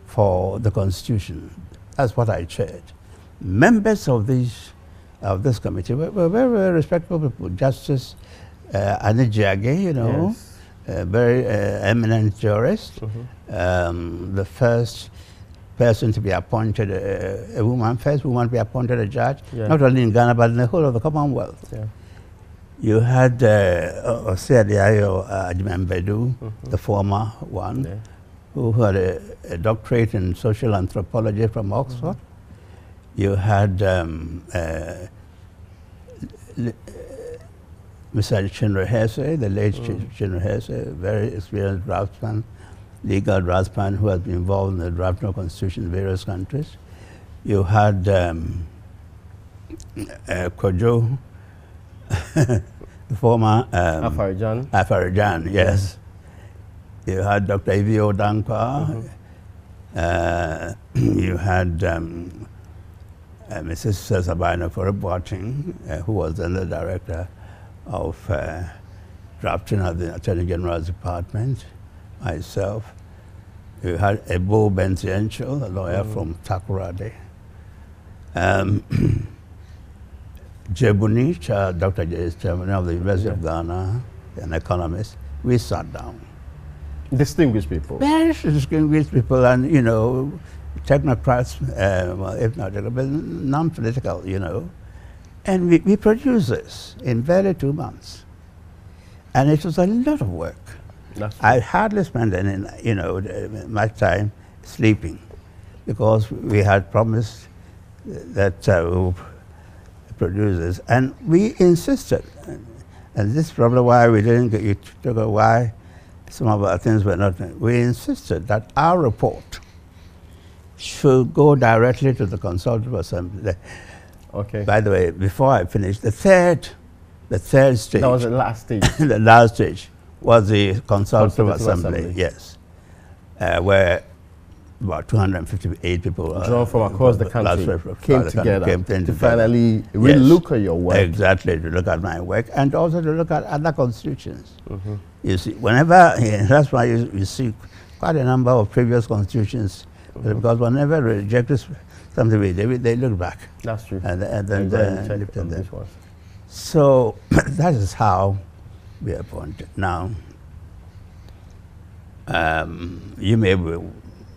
for the Constitution. That's what I chaired. Members of this committee were very, very respectable people. Justice Anijage, you know, a very eminent jurist, the first person to be appointed, first woman to be appointed a judge, not only in Ghana, but in the whole of the Commonwealth. You had Osiadiayo Ajimembedu, the former one, who had a doctorate in social anthropology from Oxford. You had Mr. Chinwe Hesse, the late Chinwe Hesse, a very experienced draftsman, legal draftsman who has been involved in the drafting of constitution in various countries. You had Kojo, the former Afarijan, yes. You had Dr. Evio Dankwa. You had Mrs. Sabina Foreboating, who was then the director of drafting of the Attorney General's Department, myself. You had Ebo Bentiencho, a lawyer from Takoradi. Jebuni, Dr. J.S. Chairman of the University of Ghana, an economist. We sat down. Distinguished people. Very distinguished people, and, you know, technocrats, well, if not, but non-political, you know. And we produced this in barely 2 months. And it was a lot of work. I hardly spent any, you know, much time sleeping, because we had promised that we would produce this. And we insisted, and this is probably why we didn't get, you took a why some of our things were not, we insisted that our report should go directly to the Consultative Assembly. Okay. By the way, before I finish, the third stage. That was the last stage. The last stage was the Consultative Assembly, yes, where about 258 people drawn from across the country came together to finally look at your work. Exactly, to look at my work and also to look at other constitutions. You see, whenever, that's why you see quite a number of previous constitutions, because whenever they rejected something, they look back. That's true. And then they looked at them. So that is how we are appointed. Now, you may be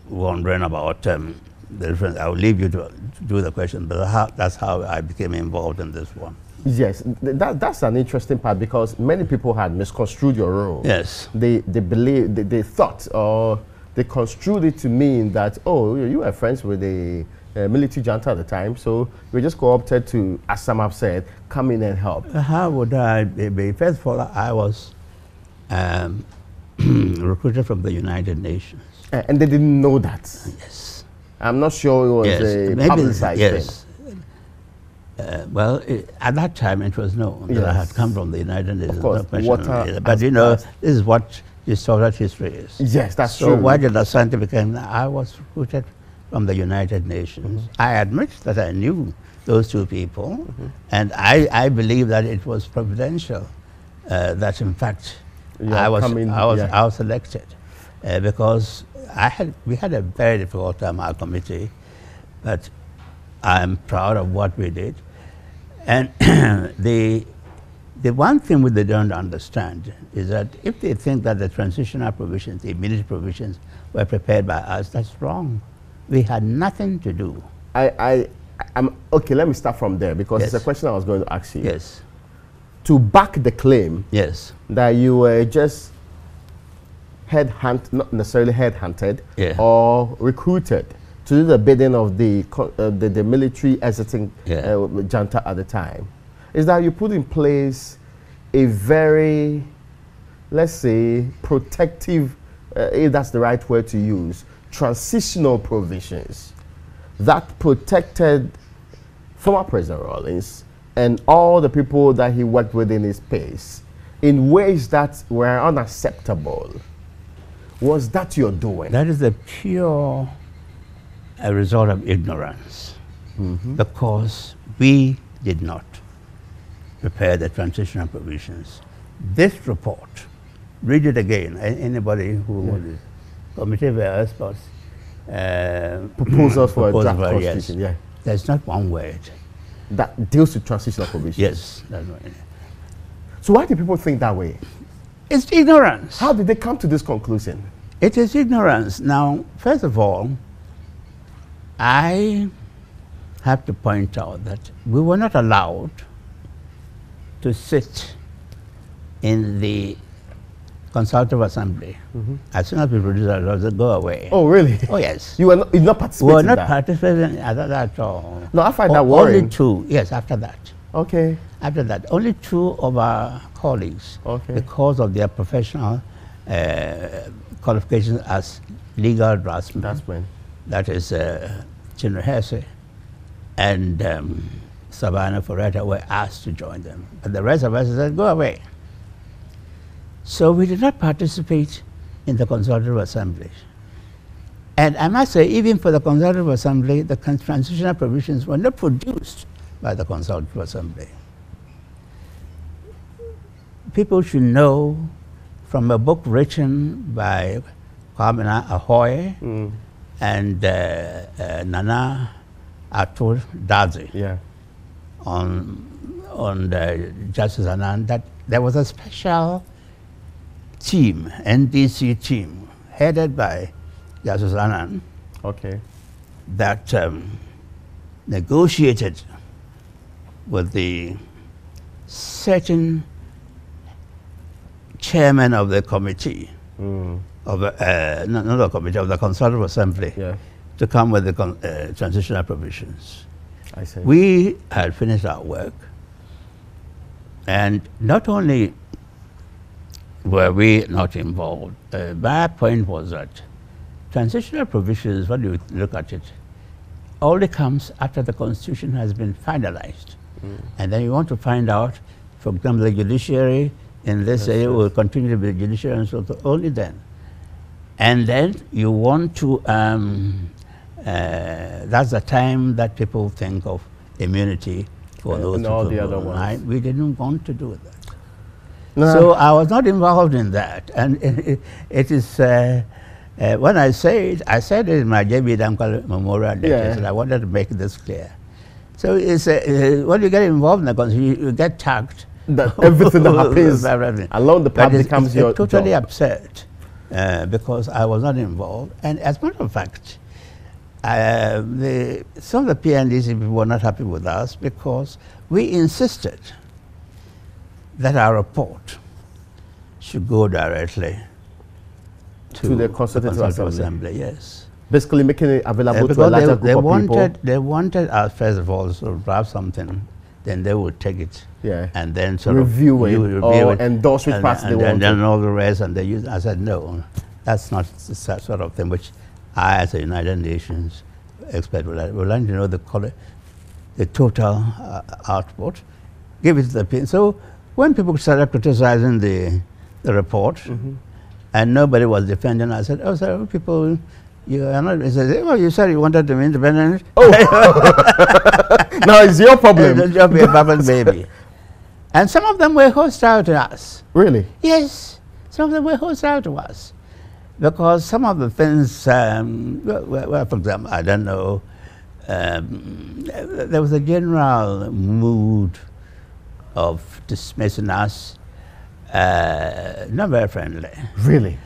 wondering about the difference. I will leave you to do the question, but that's how I became involved in this one. Yes, that's an interesting part, because many people had misconstrued your role. Yes. They they thought, or they construed it to mean that, oh, you were friends with the military junta at the time, so we just co-opted to, as some have said, come in and help. How would I be? First of all, I was recruited from the United Nations. And they didn't know that? Yes. I'm not sure it was a publicized thing. Well, at that time it was known that I had come from the United Nations. Of course, but you know, this is what distorted history is. Yes, that's true. So why did Asante become? I was recruited from the United Nations. I admit that I knew those two people, and I believe that it was providential that in fact I was selected because we had a very difficult time, our committee, but I'm proud of what we did. And the one thing they don't understand is that if they think that the transitional provisions, the immediate provisions, were prepared by us, that's wrong. We had nothing to do. Okay, let me start from there, because it's a question I was going to ask you. Yes. To back the claim that you were just not necessarily headhunted or recruited to do the bidding of the military exiting junta at the time, is that you put in place a very, let's say, protective, if that's the right word to use, transitional provisions that protected former President Rawlings and all the people that he worked with in his space in ways that were unacceptable. Was that your doing? That is a pure result of ignorance, because we did not prepare the transitional provisions. This report, read it again. Anybody who would, Committee of Experts, proposals for a draft constitution. There's not one word that deals with transitional provisions. Yes, that's right. So why do people think that way? It's ignorance. How did they come to this conclusion? It is ignorance. Now, first of all, I have to point out that we were not allowed to sit in the Consultative Assembly. As soon as we produced our results, go away. Oh, really? Oh, yes. You were not participating We were not participating at that at all. No, I find that worrying. Only two, yes, after that. Okay. After that, only two of our colleagues, because of their professional qualifications as legal draftsmen. That is Chinua Hesse and Savannah Foretta were asked to join them. But the rest of us said, go away. So we did not participate in the Consultative Assembly. And I must say, even for the Consultative Assembly, the transitional provisions were not produced by the Consultative Assembly. People should know from a book written by Kwame Ahoy and Nana Ato-Dadzie on Justice Anand, that there was a special team, NDC team, headed by Justice Anand, that negotiated with the certain chairman of the committee, of the, not the committee, of the Consultative Assembly, to come with the transitional provisions. I see. We had finished our work, and not only were we not involved, my point was that transitional provisions, when you look at it, only comes after the Constitution has been finalized. And then you want to find out, for example, the judiciary in this area will continue to be the judiciary and so forth, only then. And then you want to, that's the time that people think of immunity for those and all people. the other ones. We didn't want to do that. No. So I was not involved in that. And it is, when I say it, I said it in my J.B. Dankwa Memorial Lectures, and I wanted to make this clear. So it's, when you get involved in the constitution, you get tagged. That everything that happens along the path becomes your totally job. upset because I was not involved. And as a matter of fact, some of the PNDC people were not happy with us because we insisted that our report should go directly to the Constitutive Assembly. Yes. Basically making it available to a larger group of people. They wanted us, first of all, to draft something, then they would take it. Yeah. And then sort review of it or endorse which parts they want. And then all the rest, and they use. I said, no, that's not the sort of thing which I, as a United Nations expert, would like to know the total output, give it to the people. So when people started criticizing the report, and nobody was defending, I said, oh, sir, people, you are not. He said, oh, you said you wanted to be independent. Oh, now it's your problem. It's your problem, baby. And some of them were hostile to us. Really? Yes, some of them were hostile to us. Because some of the things, well, for example, I don't know, there was a general mood of dismissing us, not very friendly. Really?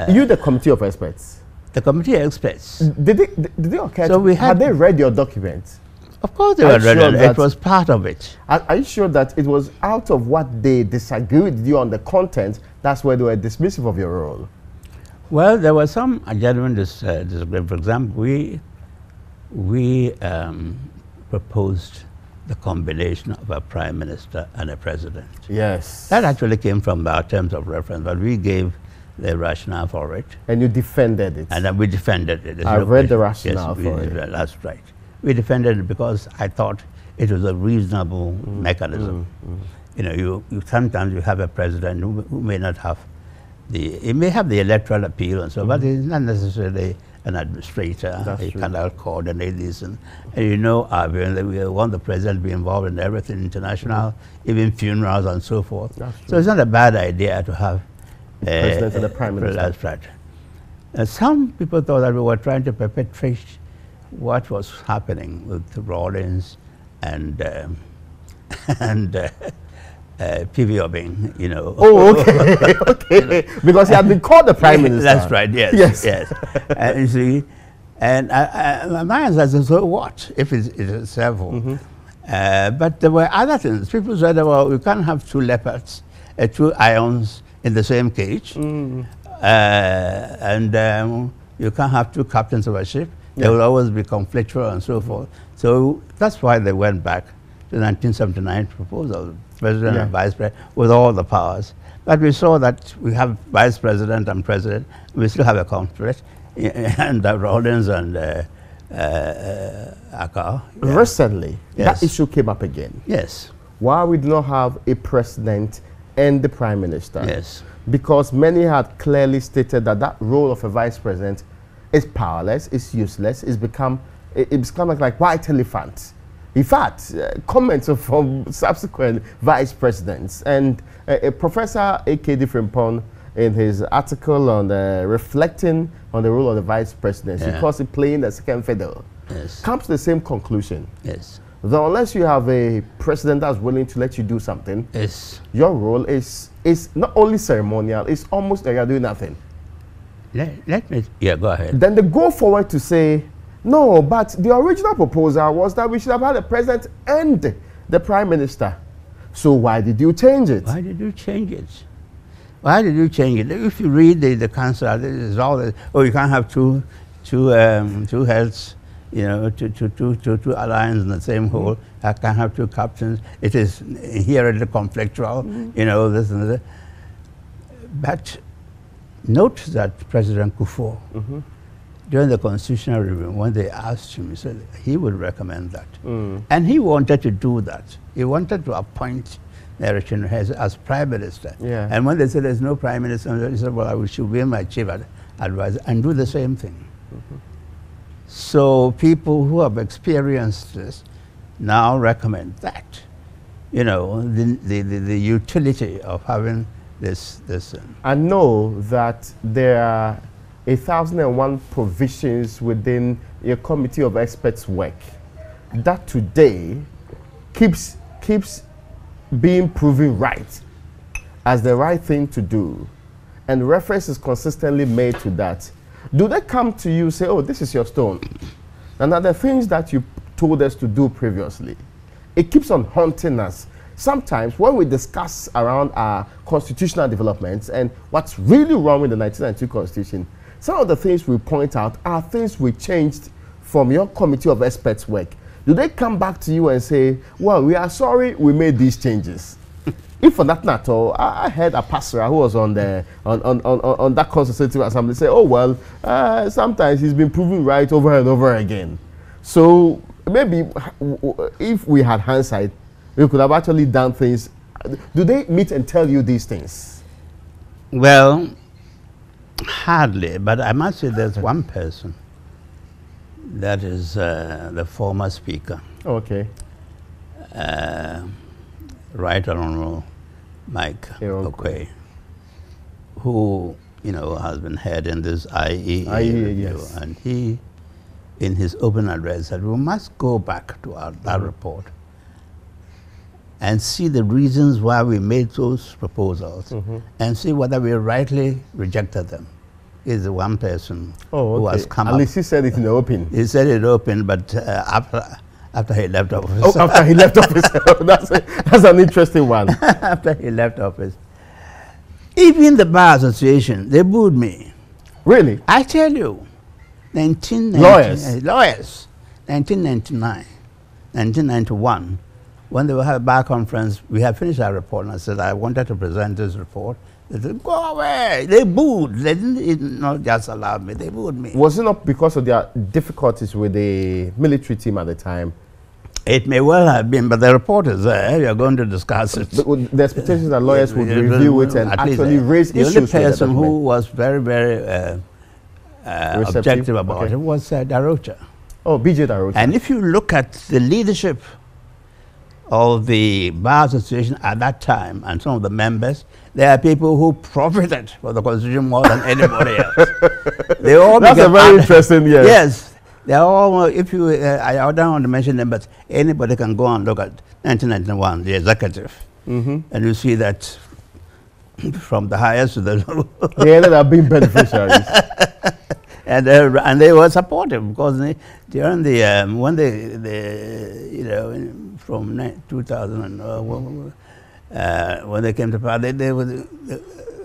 You, the committee of experts? The committee of experts. Did they occur so we had they read your documents? Of course they were read it. It was part of it. Are you sure that it was out of what they disagreed with you on the content, that's where they were dismissive of your role? Well, there were some gentlemen disagreed. For example, we proposed the combination of a prime minister and a president. Yes. That actually came from our terms of reference, but we gave the rationale for it. And you defended it. And we defended it. I read the rationale for it. That's right. We defended it because I thought it was a reasonable mechanism. You know, you sometimes you have a president who may not have he may have the electoral appeal and so, but he's not necessarily an administrator. He cannot coordinate this, and you know, we want the president to be involved in everything international, even funerals and so forth. So it's not a bad idea to have the president and the prime minister. That's right. Some people thought that we were trying to perpetrate what was happening with Rawlings and P.V. Obing, you know. Oh, okay, okay. Because he had been called the prime minister. That's right. Yes, yes. And you see, and my answer is, so what if it's several? But there were other things. People said, well, we can't have two leopards, two lions in the same cage, and you can't have two captains of a ship. They will always be conflictual and so forth. So that's why they went back to the 1979 proposal, president and vice president, with all the powers. But we saw that we have vice president and president. We still have a conflict, and Rawlings and Akar. Recently, that issue came up again. Yes. Why we do not have a president and the prime minister? Yes. Because many had clearly stated that that role of a vice president is powerless, it's useless, it's become like white elephants. In fact, comments from subsequent vice presidents and Professor A.K.D. Frimpong in his article on reflecting on the role of the vice presidency, he calls it playing the second fiddle, comes to the same conclusion. Yes. That unless you have a president that's willing to let you do something, your role is not only ceremonial, it's almost like you're doing nothing. Let me, go ahead. Then they go forward to say, no, but the original proposal was that we should have had the president and the prime minister. So why did you change it? Why did you change it? Why did you change it? If you read the council, this is all that, you can't have two heads, you know, two alliances in the same hole. I can't have two captains. It is inherently conflictual, you know, this and that. But note that President Kufuor, during the constitutional review, when they asked him, he said he would recommend that. And he wanted to do that. He wanted to appoint as prime minister. And when they said there's no prime minister, he said, well, I should be my chief advisor and do the same thing. So people who have experienced this now recommend that, you know, the utility of having this. I know that there are 1,001 provisions within a committee of experts' work that today keeps being proven right as the right thing to do, and reference is consistently made to that. Do they come to you say, oh, this is your stone, and are the things that you told us to do previously? It keeps on haunting us. Sometimes when we discuss around our constitutional developments and what's really wrong with the 1992 Constitution, some of the things we point out are things we changed from your committee of experts' work. Do they come back to you and say, well, we are sorry we made these changes? If for that at all, I heard a pastor who was on the on that consultative assembly say, oh, well, sometimes he's been proven right over and over again. So maybe if we had hindsight, we could have actually done things. Do they meet and tell you these things? Well, hardly, but I must say there's one person. That is the former speaker. Okay. Right Honorable Mike Okwe, who, you know, has been heading this IEA review, yes. and he, in his open address, said we must go back to that report and see the reasons why we made those proposals and see whether we rightly rejected them. He's the one person who has come At least he said it in the open. He said it open, but after he left office. Oh, after he left office. That's an interesting one. After he left office. Even the Bar Association, they booed me. Really? I tell you. Lawyers? 1999, 1991, when they were having a bar conference, we had finished our report, and I said, I wanted to present this report. They said, go away. They booed. They didn't not just allow me, they booed me. Was it not because of their difficulties with the military team at the time? It may well have been, but the report is there. You're going to discuss it. The expectations that lawyers would review it and actually raise issues. The only person who was very, very objective about it was Darocha. Oh, B.J. Darocha. And if you look at the leadership of the Bar Association at that time and some of the members, there are people who profited for the Constitution more than anybody else. They all That's a very interesting, yes. Yes. They are all, if you, I don't want to mention them, but anybody can go and look at 1991, the executive, and you see that from the highest to the low. They ended up being beneficiaries. And they were supportive because during the, when they you know, from 2000, when they came to power, they were,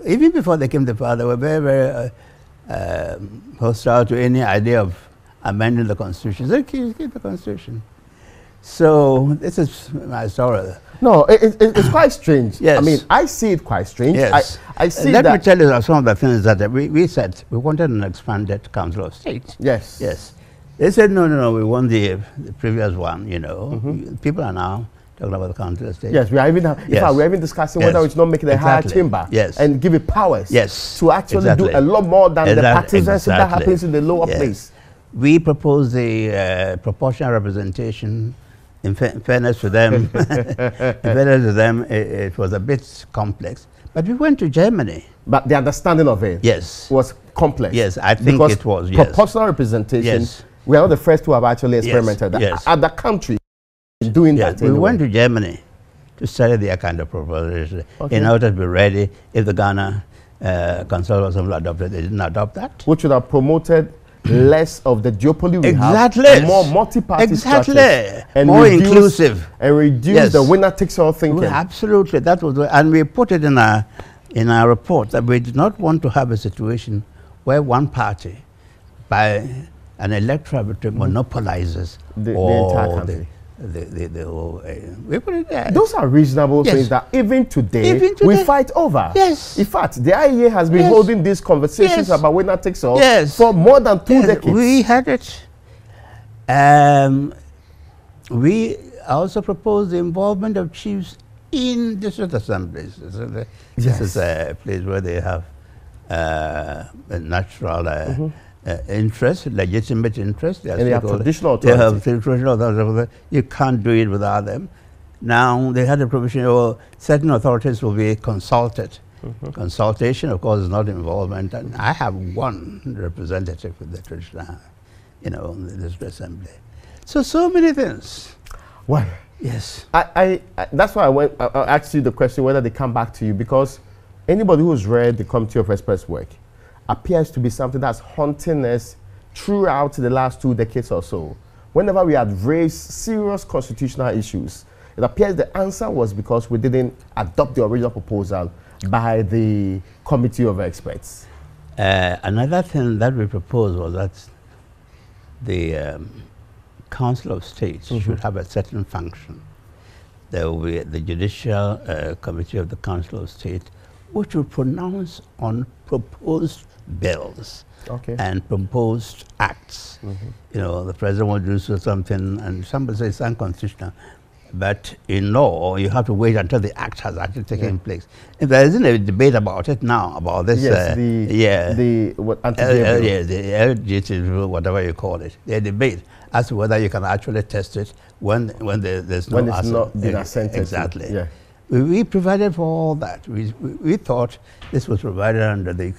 even before they came to power, they were very, very hostile to any idea of amending the Constitution. They keep the Constitution. So this is my story. No, it's quite strange. Yes. I mean, I see it quite strange. Yes. I see Let that. me tell you some of the things that we said. We wanted an expanded Council of State. Yes. Yes. They said, no, we want the previous one, you know. People are now talking about the Council of State. Yes, we are even, in fact, we are even discussing whether it's not making a higher chamber and give it powers to actually do a lot more than the partisans that happens in the lower place. We proposed the proportional representation. In fairness to them, it was a bit complex. But we went to Germany. But the understanding of it was complex. Yes, I think it was, proportional representation, we are not the first to have actually experimented that. Other countries doing that. We went to Germany to study their kind of proposal in order to be ready if the Ghana Consultative Assembly adopted. They didn't adopt that. Which would have promoted less of the duopoly we have, more multi-party structures, and more inclusive, and reduce the winner-takes-all thinking. Well, absolutely, that was, and we put it in our report that we did not want to have a situation where one party, by an electoral victory, monopolizes the entire country. The whole, we put it there. Those are reasonable things that even today we fight over. Yes. In fact, the IEA has been holding these conversations about winner takes all for more than 2 decades. We had it. We also proposed the involvement of chiefs in district assemblies. This is a place where they have natural interest, legitimate interest. And they have traditional authority. They authority. have traditional authority. You can't do it without them. Now they had a provision, certain authorities will be consulted. Consultation, of course, is not involvement. And I have one representative with the traditional, in the district assembly. So many things. Well, yes. That's why I asked you the question whether they come back to you, because anybody who's read the Committee of Experts work appears to be something that's haunting us throughout the last 2 decades or so. Whenever we had raised serious constitutional issues, it appears the answer was because we didn't adopt the original proposal by the Committee of Experts. Another thing that we proposed was that the Council of State should have a certain function. There will be the Judicial Committee of the Council of State, which will pronounce on proposed bills and proposed acts. The president will do something, and somebody says it's unconstitutional. But in law, you have to wait until the act has actually taken place. If there isn't a debate about it now, about this, the LGT, whatever you call it, the debate as to whether you can actually test it when there's no when it's not been assented. Exactly. Yeah. We provided for all that. We thought this was provided under the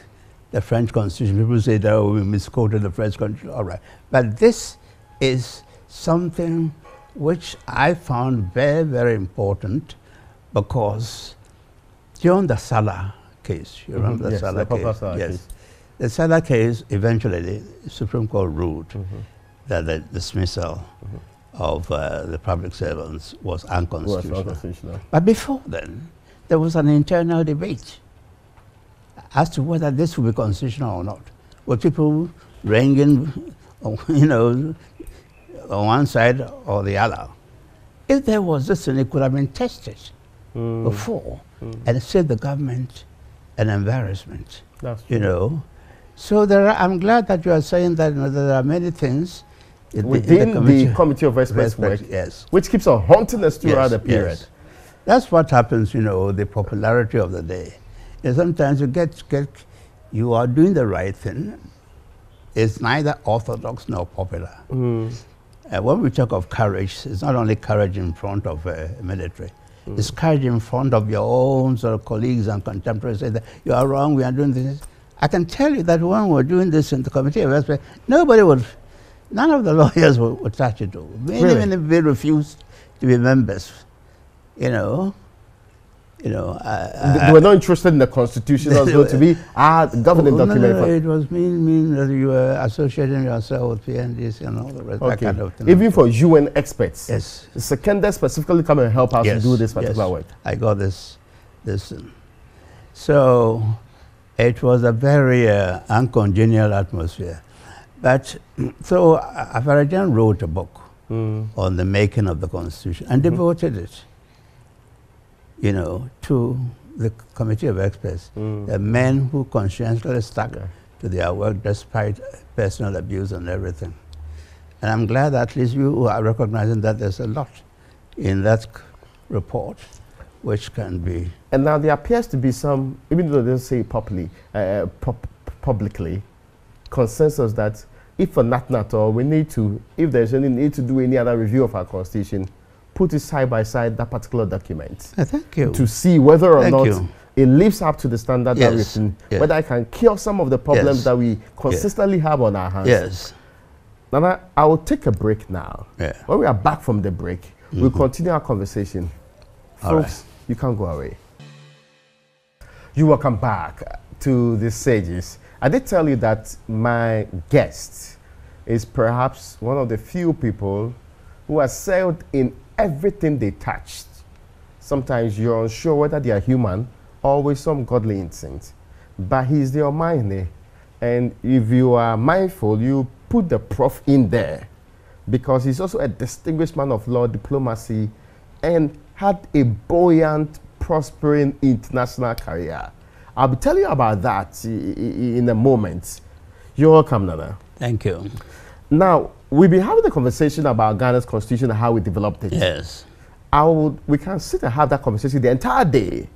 French Constitution. People say that we misquoted the French Constitution. All right. But this is something which I found very, very important, because during the Salah case, you remember the Salah case? Yes. The Salah case, eventually the Supreme Court ruled that the dismissal of the public servants was unconstitutional. But before then, there was an internal debate as to whether this would be constitutional or not. Were people ranging, on one side or the other? If there was this, and it could have been tested before and saved the government an embarrassment. That's true. So I'm glad that you are saying that there are many things within the Committee of Experts work, which keeps on haunting us throughout the period. Yes. That's what happens, the popularity of the day. Sometimes you are doing the right thing. It's neither orthodox nor popular. When we talk of courage, it's not only courage in front of military. It's courage in front of your own sort of colleagues and contemporaries. Say that you are wrong, we are doing this. I can tell you that when we were doing this in the Committee of Experts, none of the lawyers would touch it. Many people refused to be members. They were not interested in the Constitution. It was going to be governing document. No, it was mean that you were associating yourself with PNDs and all the rest. That kind of thing. Even for UN experts. Yes. The Sekende specifically come and help us to do this particular work. I got this. So it was a very uncongenial atmosphere. But so Afarajan wrote a book on the making of the Constitution and devoted it, to the Committee of Experts, the men who conscientiously stuck to their work despite personal abuse and everything. And I'm glad that at least you are recognizing that there's a lot in that report which can be. And now there appears to be some, even though they don't say it publicly, consensus that if for nothing at all, we need to, if there's any need to do any other review of our Constitution, put it side by side, that particular document. Thank you. To see whether or not it lives up to the standard that we've seen, whether it can cure some of the problems that we consistently have on our hands. Yes. Nana, I will take a break now. When we are back from the break, we'll continue our conversation. Folks, you can't go away. You're welcome back to the Sages. I did tell you that my guest is perhaps one of the few people who has sailed in everything they touched. Sometimes you're unsure whether they are human or with some godly instinct. But he's the Almighty. And if you are mindful, you put the prof in there, because he's also a distinguished man of law, diplomacy, and had a buoyant, prospering international career. I'll be telling you about that in a moment. You're welcome, Nana. Thank you. Now, we've been having a conversation about Ghana's constitution and how we developed it. Yes. We can sit and have that conversation the entire day.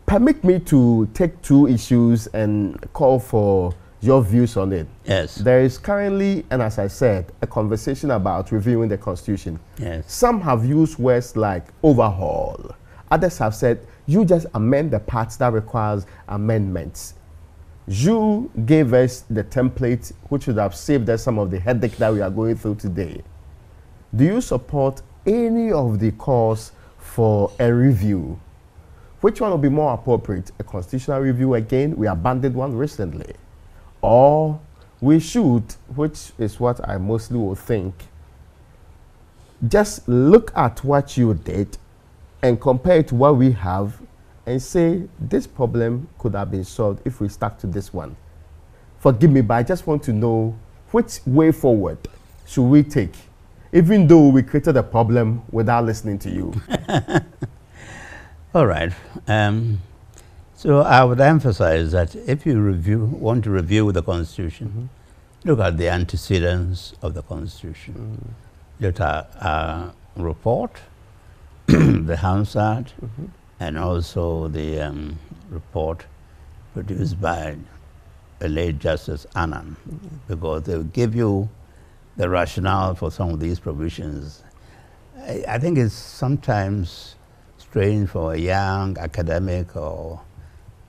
Permit me to take two issues and call for your views on it. Yes. There is currently, and as I said, a conversation about reviewing the Constitution. Yes. Some have used words like overhaul. Others have said, you just amend the parts that requires amendments. You gave us the template which would have saved us some of the headache that we are going through today. Do you support any of the calls for a review? Which one will be more appropriate? A constitutional review again? We abandoned one recently. Or we should, which is what I mostly will think, just look at what you did and compare it to what we have and say this problem could have been solved if we stuck to this one. Forgive me, but I just want to know which way forward should we take, even though we created a problem without listening to you. All right. So I would emphasize that if you want to review the Constitution, look at the antecedents of the Constitution. Look at our report, the Hansard, and also the report produced by a late Justice Annan, because they will give you the rationale for some of these provisions. I think it's sometimes strange for a young academic or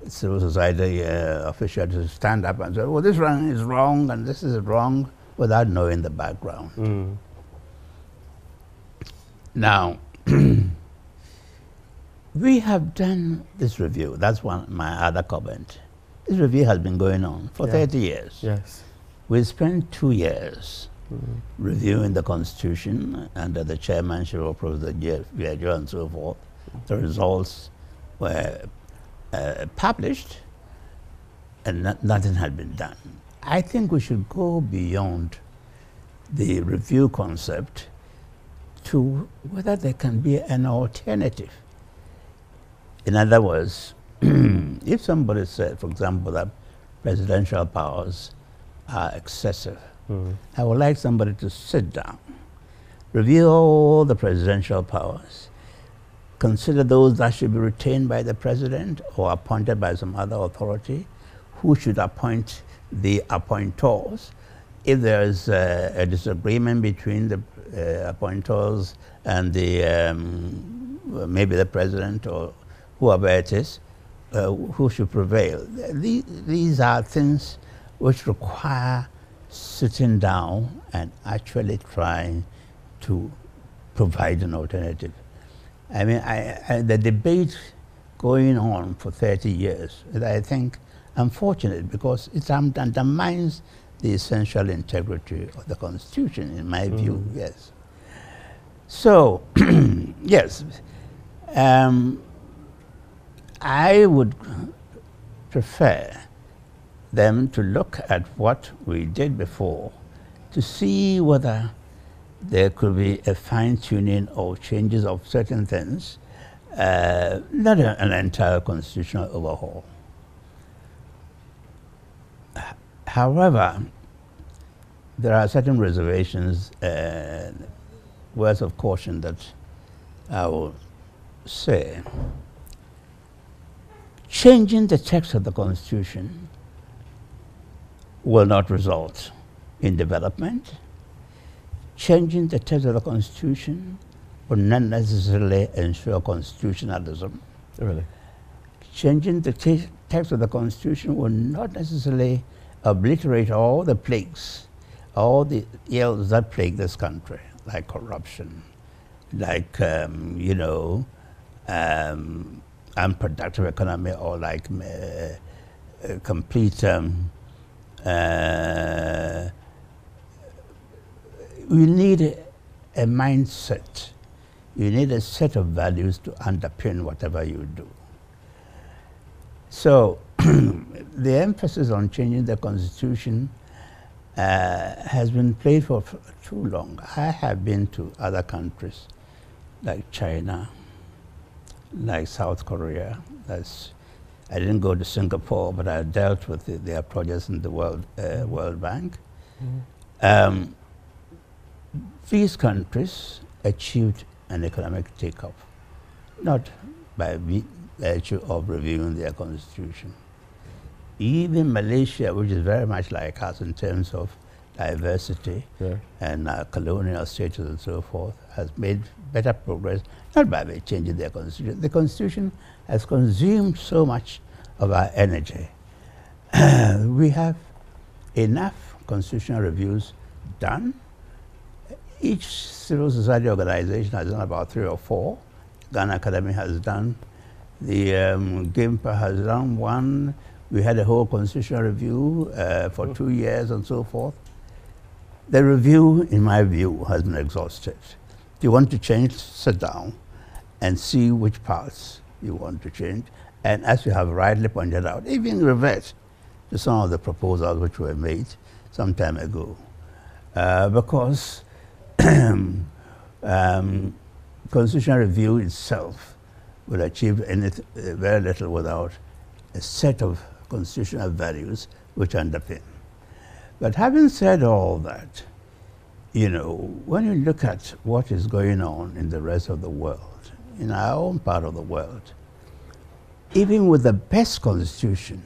civil society official to stand up and say, well, this one is wrong and this is wrong, without knowing the background. Now, we have done this review. That's my other comment. This review has been going on for 30 years. Yes. We spent 2 years reviewing the Constitution under the chairmanship of Professor J. and so forth. The results were published and nothing had been done. I think we should go beyond the review concept to whether there can be an alternative. In other words, if somebody said, for example, that presidential powers are excessive, I would like somebody to sit down, review all the presidential powers, consider those that should be retained by the president or appointed by some other authority, who should appoint the appointors. If there is a disagreement between the appointors and the maybe the president or whoever it is, who should prevail. These are things which require sitting down and actually trying to provide an alternative. I mean, the debate going on for 30 years is, I think, unfortunate, because it undermines the essential integrity of the Constitution, in my view, yes. So, yes, I would prefer them to look at what we did before to see whether there could be a fine-tuning or changes of certain things, not an entire constitutional overhaul. However, there are certain reservations, words of caution that I will say. Changing the text of the Constitution will not result in development. Changing the text of the Constitution will not necessarily ensure constitutionalism. Really? Changing the text of the Constitution will not necessarily obliterate all the plagues, all the ills that plague this country, like corruption, like, unproductive economy, or like complete we need a mindset. You need a set of values to underpin whatever you do. So the emphasis on changing the Constitution has been played for too long. I have been to other countries like China, like South Korea. I didn't go to Singapore, but I dealt with their projects in the World Bank. These countries achieved an economic takeoff, not by virtue of reviewing their constitution. Even Malaysia, which is very much like us in terms of diversity and colonial status and so forth, has made better progress, not by changing their constitution. The constitution has consumed so much of our energy. We have enough constitutional reviews done. Each civil society organization has done about 3 or 4. Ghana Academy has done. The GIMPA has done one. We had a whole constitutional review for 2 years and so forth. The review, in my view, has been exhausted. If you want to change, sit down and see which parts you want to change. And as you have rightly pointed out, even revert to some of the proposals which were made some time ago. Because constitutional review itself will achieve very little without a set of constitutional values which underpin. But having said all that, you know, when you look at what is going on in the rest of the world, in our own part of the world, even with the best constitution,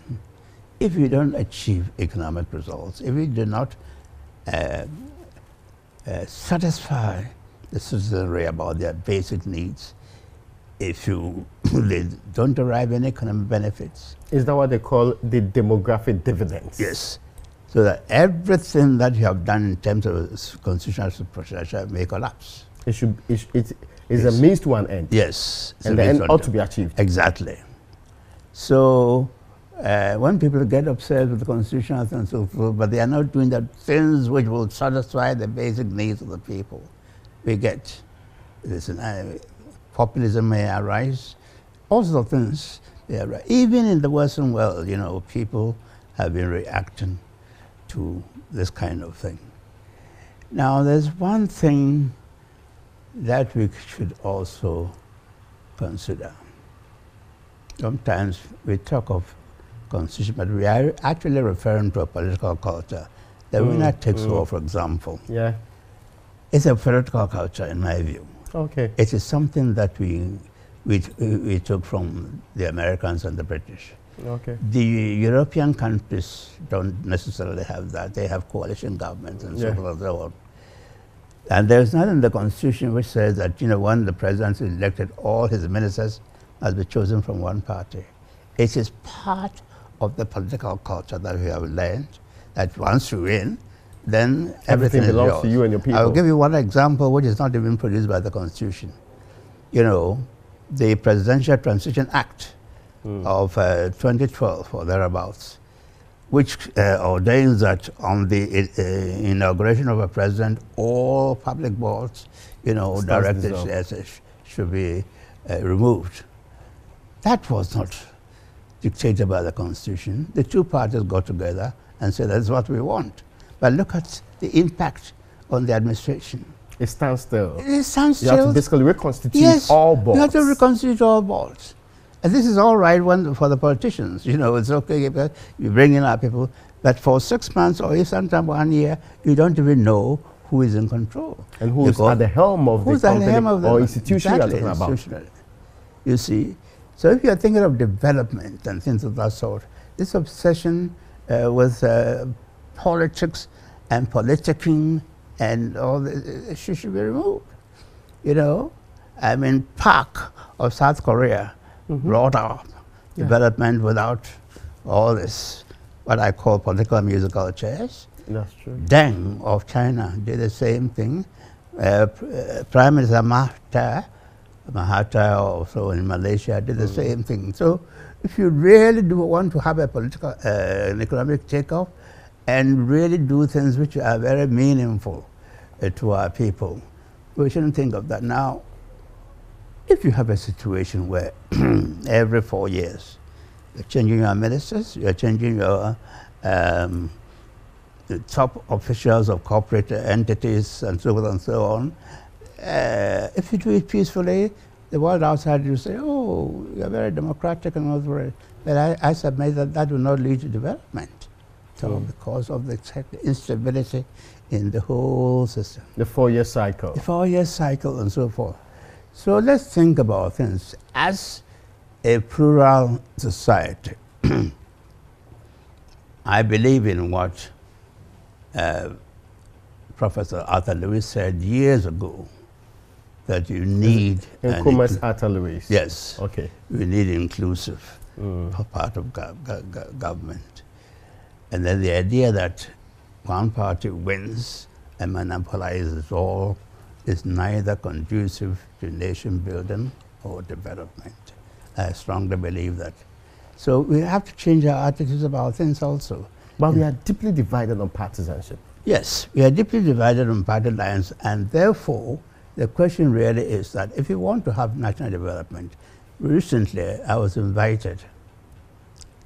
if you don't achieve economic results, if you do not satisfy the citizenry about their basic needs, if you they don't derive any economic benefits. Is that what they call the demographic dividends? Yes. So that everything that you have done in terms of constitutional structure may collapse. It is a means to an end. Yes. And the end ought to be achieved. Exactly. So when people get upset with the constitution and so forth, but they are not doing the things which will satisfy the basic needs of the people, we get this. Populism may arise, all sorts of things may arise. Even in the Western world, you know, people have been reacting to this kind of thing. Now, there's one thing that we should also consider. Sometimes we talk of constitution, but we are actually referring to a political culture. The winner takes all, for example. Yeah. It's a political culture, in my view. Okay. It is something that we took from the Americans and the British. Okay. The European countries don't necessarily have that. They have coalition governments and so forth and so on. And there's nothing in the Constitution which says that, you know, when the president is elected, all his ministers must be chosen from one party. It is part of the political culture that we have learned, that once you win, then everything belongs yours. to you and your people. I will give you one example which is not even produced by the Constitution. You know, the Presidential Transition Act of 2012 or thereabouts, which ordains that on the inauguration of a president, all public boards, you know, directives should be removed. That was not dictated by the Constitution. The two parties got together and said, that's what we want. But look at the impact on the administration. It stands still. It stands still. You have to basically reconstitute all boards. You have to reconstitute all boards. And this is all right for the politicians. You know, it's okay if you bring in our people. But for 6 months or sometimes 1 year, you don't even know who is in control. And who is at the helm of the company or institution exactly, you're talking about. You see, so if you're thinking of development and things of that sort, this obsession with politics and politicking and all this should be removed. You know, I mean, Park of South Korea brought up development without all this, what I call political musical chairs. That's true. Deng of China did the same thing. Prime Minister Mahathir also in Malaysia did the same thing. So if you really do want to have a political an economic takeoff and really do things which are very meaningful to our people, we shouldn't think of that. Now, if you have a situation where every 4 years you're changing your ministers, you're changing your the top officials of corporate entities and so forth and so on, if you do it peacefully, the world outside will say, oh, you're very democratic and all that. But I submit that that will not lead to development. So because of the instability in the whole system. The 4-year cycle. The 4-year cycle and so forth. So let's think about things. As a plural society, I believe in what Professor Arthur Lewis said years ago, that you need... Nkrumah's Arthur Lewis. Yes. Okay. We need inclusive part of government. And then the idea that one party wins and monopolizes all is neither conducive to nation building or development. I strongly believe that. So we have to change our attitudes about things also. But we are deeply divided on partisanship. Yes, we are deeply divided on party lines, and therefore the question really is that if you want to have national development, recently I was invited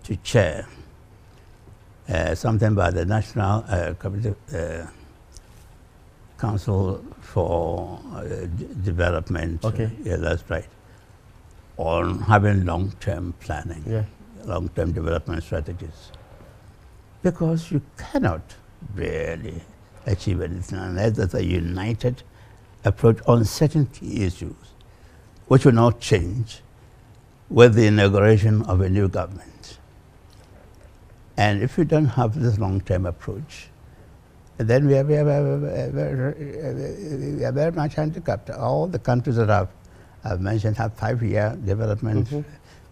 to chair something by the National Council for Development. Okay. Yeah, that's right. On having long-term planning, long-term development strategies. Because you cannot really achieve anything unless there's a united approach on certain key issues, which will not change with the inauguration of a new government. And if we don't have this long-term approach, then we are very much handicapped. All the countries that I've mentioned have 5-year development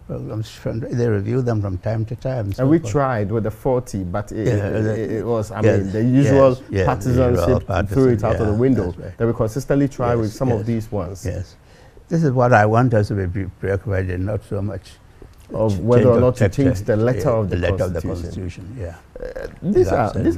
programs. They review them from time to time. And we tried with the 40, but it was, I mean, the usual partisanship threw it out of the window. Right. That we consistently try with some of these ones. Yes. This is what I want us to be preoccupied in, not so much of whether or not to change the letter of the Constitution. Yeah. These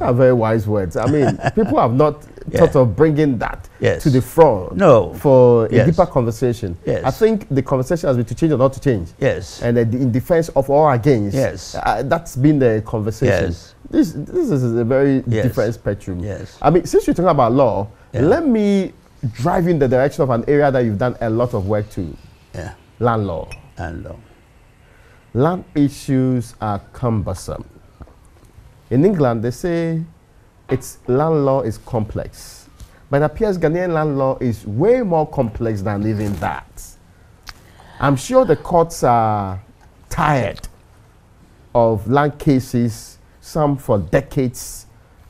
are very wise words. I mean, people have not thought of bringing that to the front for a deeper conversation. I think the conversation has been to change or not to change. And in defense of or against. That's been the conversation. This is a very different spectrum. I mean, since you're talking about law, let me drive in the direction of an area that you've done a lot of work to. Land law. Land law. Land issues are cumbersome. In England, they say land law is complex. But it appears Ghanaian land law is way more complex than even that. I'm sure the courts are tired of land cases, some for decades,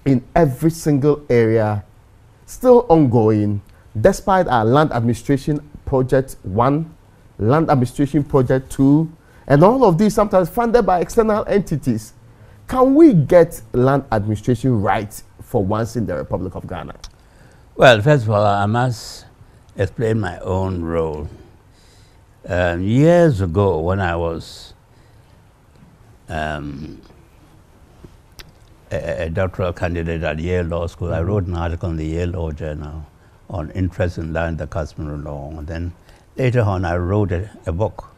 in every single area, still ongoing, despite our Land Administration Project 1, Land Administration Project 2, and all of these sometimes funded by external entities. Can we get land administration right for once in the Republic of Ghana? Well, first of all, I must explain my own role. Years ago, when I was a doctoral candidate at Yale Law School, I wrote an article in the Yale Law Journal on interest in land, the customary law. And then later on, I wrote a book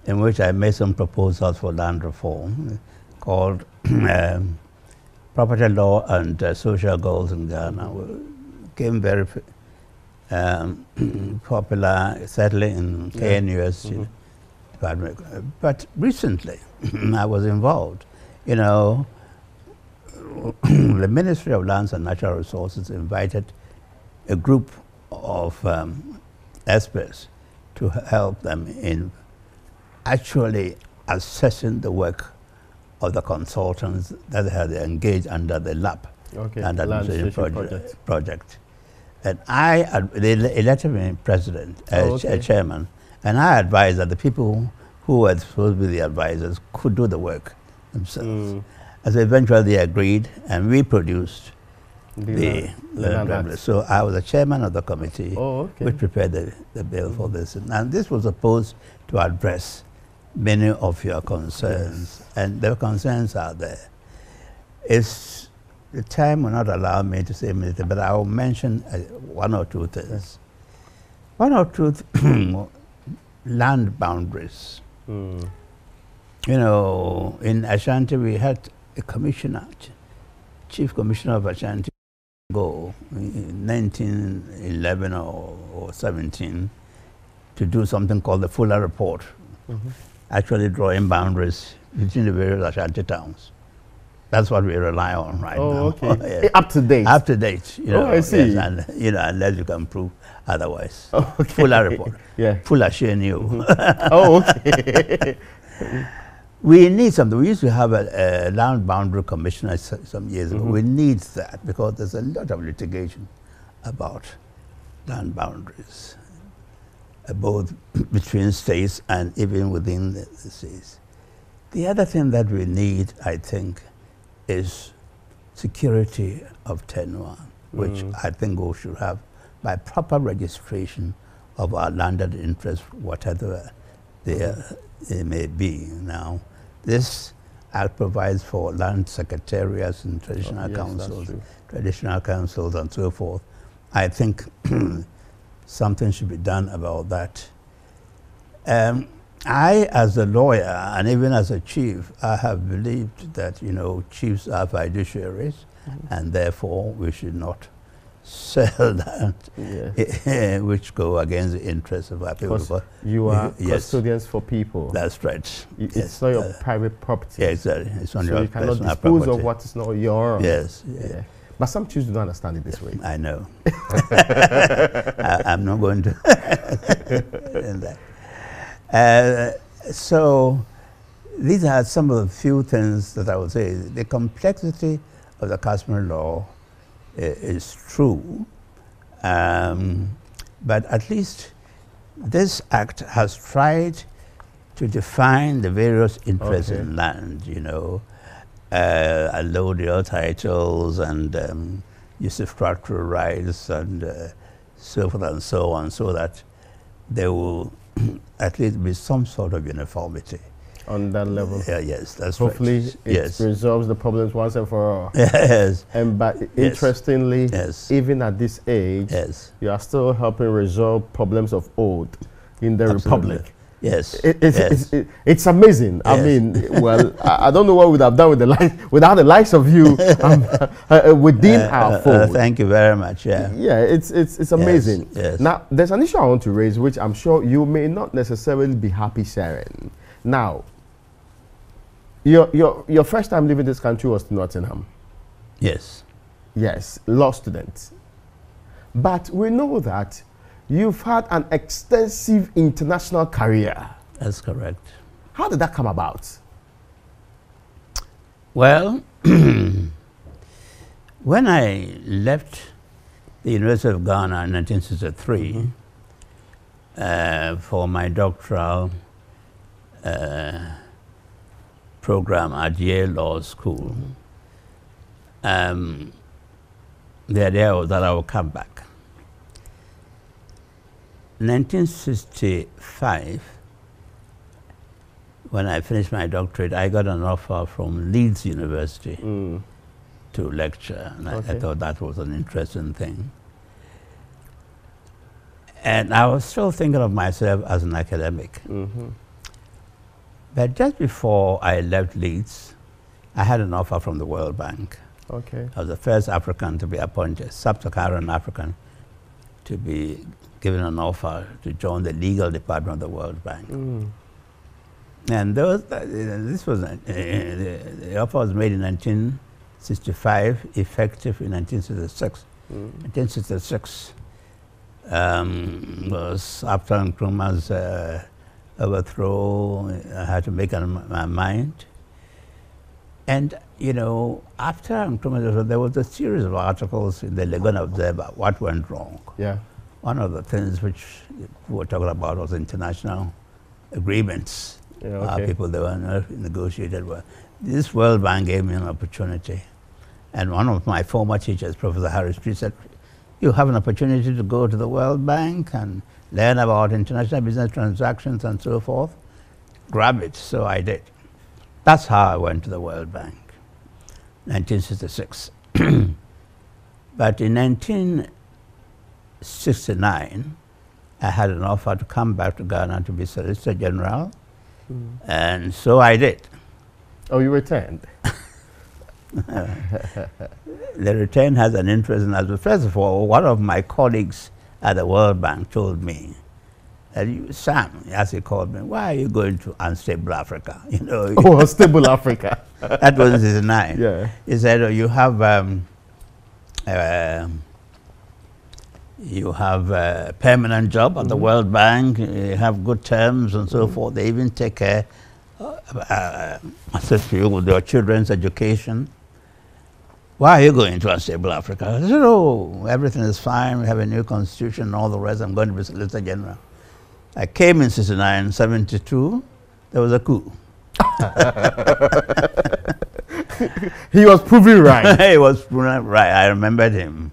in which I made some proposals for land reform called Property Law and Social Goals in Ghana. Became very popular, certainly in KNUS department. But recently, I was involved. You know, the Ministry of Lands and Natural Resources invited a group of experts to help them in actually assessing the work of the consultants that had engaged under the LAP, Land Administration Project. And they elected me president, chairman, and I advised that the people who were supposed to be the advisors could do the work themselves. As eventually they agreed, and we produced the land. So I was the chairman of the committee which prepared the bill for this. And this was supposed to address many of your concerns, and the concerns are there. The time will not allow me to say anything, but I will mention one or two things. One or two land boundaries. You know, in Ashanti we had a commissioner, chief commissioner of Ashanti, go in 1911 or 17 to do something called the Fuller Report. Actually drawing boundaries between the various Ashanti towns. That's what we rely on right now. Oh, okay. Yeah. Up to date. Up to date. You know, I see. Yes, and unless you can prove otherwise. Oh, okay. Fuller report. Yeah. Fuller showing you. Oh, okay. We need something. We used to have a land boundary commissioner some years ago. We need that because there's a lot of litigation about land boundaries, both between states and even within the states. The other thing that we need, I think, is security of tenure, which I think we should have by proper registration of our landed interests, whatever they may be. Now, this Act provides for land secretariats and traditional councils, and so forth. I think something should be done about that. I, as a lawyer, and even as a chief, I have believed that, chiefs are fiduciaries, and therefore we should not sell that, which go against the interests of our people. Because you are custodians for people. That's right. It's not your private property. Yeah, exactly. It's on so your you cannot personal dispose property. of what is not your own. Yes. Yeah. But some chiefs do not understand it this way. I know. I'm not going to in that. So these are some of the few things that I would say. The complexity of the customary law is true, but at least this act has tried to define the various interests in land, allodial titles and usufructuary rights and so forth and so on, so that there will at least be some sort of uniformity. On that level. Yes, that's Hopefully right. it resolves the problems once and for all. Yes. And but interestingly, even at this age, you are still helping resolve problems of old in the Republic. Yes. It's amazing. I mean, well, I don't know what we'd have done with without the likes of you within our fold. Thank you very much. Yeah. Yeah, it's amazing. Yes. Now, there's an issue I want to raise, which I'm sure you may not necessarily be happy sharing. Now, your first time leaving this country was to Nottingham. Yes. Yes, law student. But we know that you've had an extensive international career. That's correct. How did that come about? Well, when I left the University of Ghana in 1963 for my doctoral program at Yale Law School, the idea was that I would come back. In 1965, when I finished my doctorate, I got an offer from Leeds University to lecture, and I thought that was an interesting thing. And I was still thinking of myself as an academic. But just before I left Leeds, I had an offer from the World Bank. Okay. I was the first African to be appointed, sub-Saharan African, to be given an offer to join the legal department of the World Bank. And this was the offer was made in 1965, effective in 1966. 1966 was after Nkrumah's overthrow. I had to make up my mind. And, after Nkrumah, there was a series of articles in the Legon Observer, what went wrong. Yeah. One of the things which we were talking about was international agreements. People that were negotiated with. This World Bank gave me an opportunity. And one of my former teachers, Professor Harris Street, said, you have an opportunity to go to the World Bank and learn about international business transactions and so forth. Grab it. So I did. That's how I went to the World Bank, 1966. But in 1969, I had an offer to come back to Ghana to be Solicitor General, and so I did. Oh, you returned? The return has an interest in us. First of all, one of my colleagues at the World Bank told me that Sam, as he called me, why are you going to unstable Africa? Oh, unstable Africa. That was in 69. Yeah. He said, oh, you have a permanent job at the World Bank, you have good terms and so forth. They even take care, assist you with your children's education. Why are you going to Unstable Africa? I said, oh, everything is fine. We have a new constitution and all the rest. I'm going to be Solicitor General. I came in 69, 72. There was a coup. He was proven right. He was proven right. I remembered him.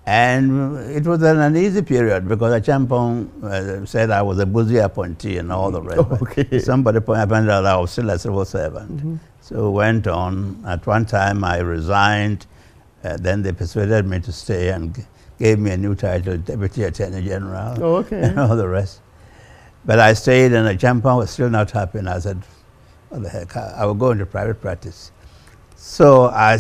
And it was an uneasy period because Achampong said I was a busy appointee and all the rest. Okay. Somebody pointed out I was still a civil servant. So went on. At one time I resigned. Then they persuaded me to stay and gave me a new title, Deputy Attorney General. Oh, okay. And all the rest. But I stayed and Achampong was still not happy. And I said, what the heck, I will go into private practice. So I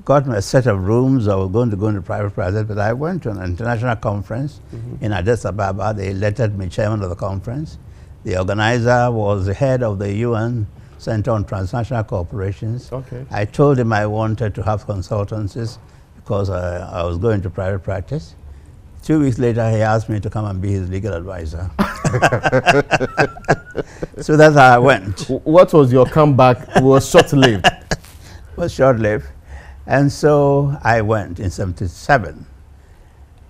got me a set of rooms. I was going to go into private practice, but I went to an international conference in Addis Ababa. They elected me chairman of the conference. The organizer was the head of the UN Center on Transnational Corporations. Okay. I told him I wanted to have consultancies because I was going to private practice. 2 weeks later, he asked me to come and be his legal advisor. So that's how I went. What was your comeback? It was short-lived. It was short-lived. And so I went in 77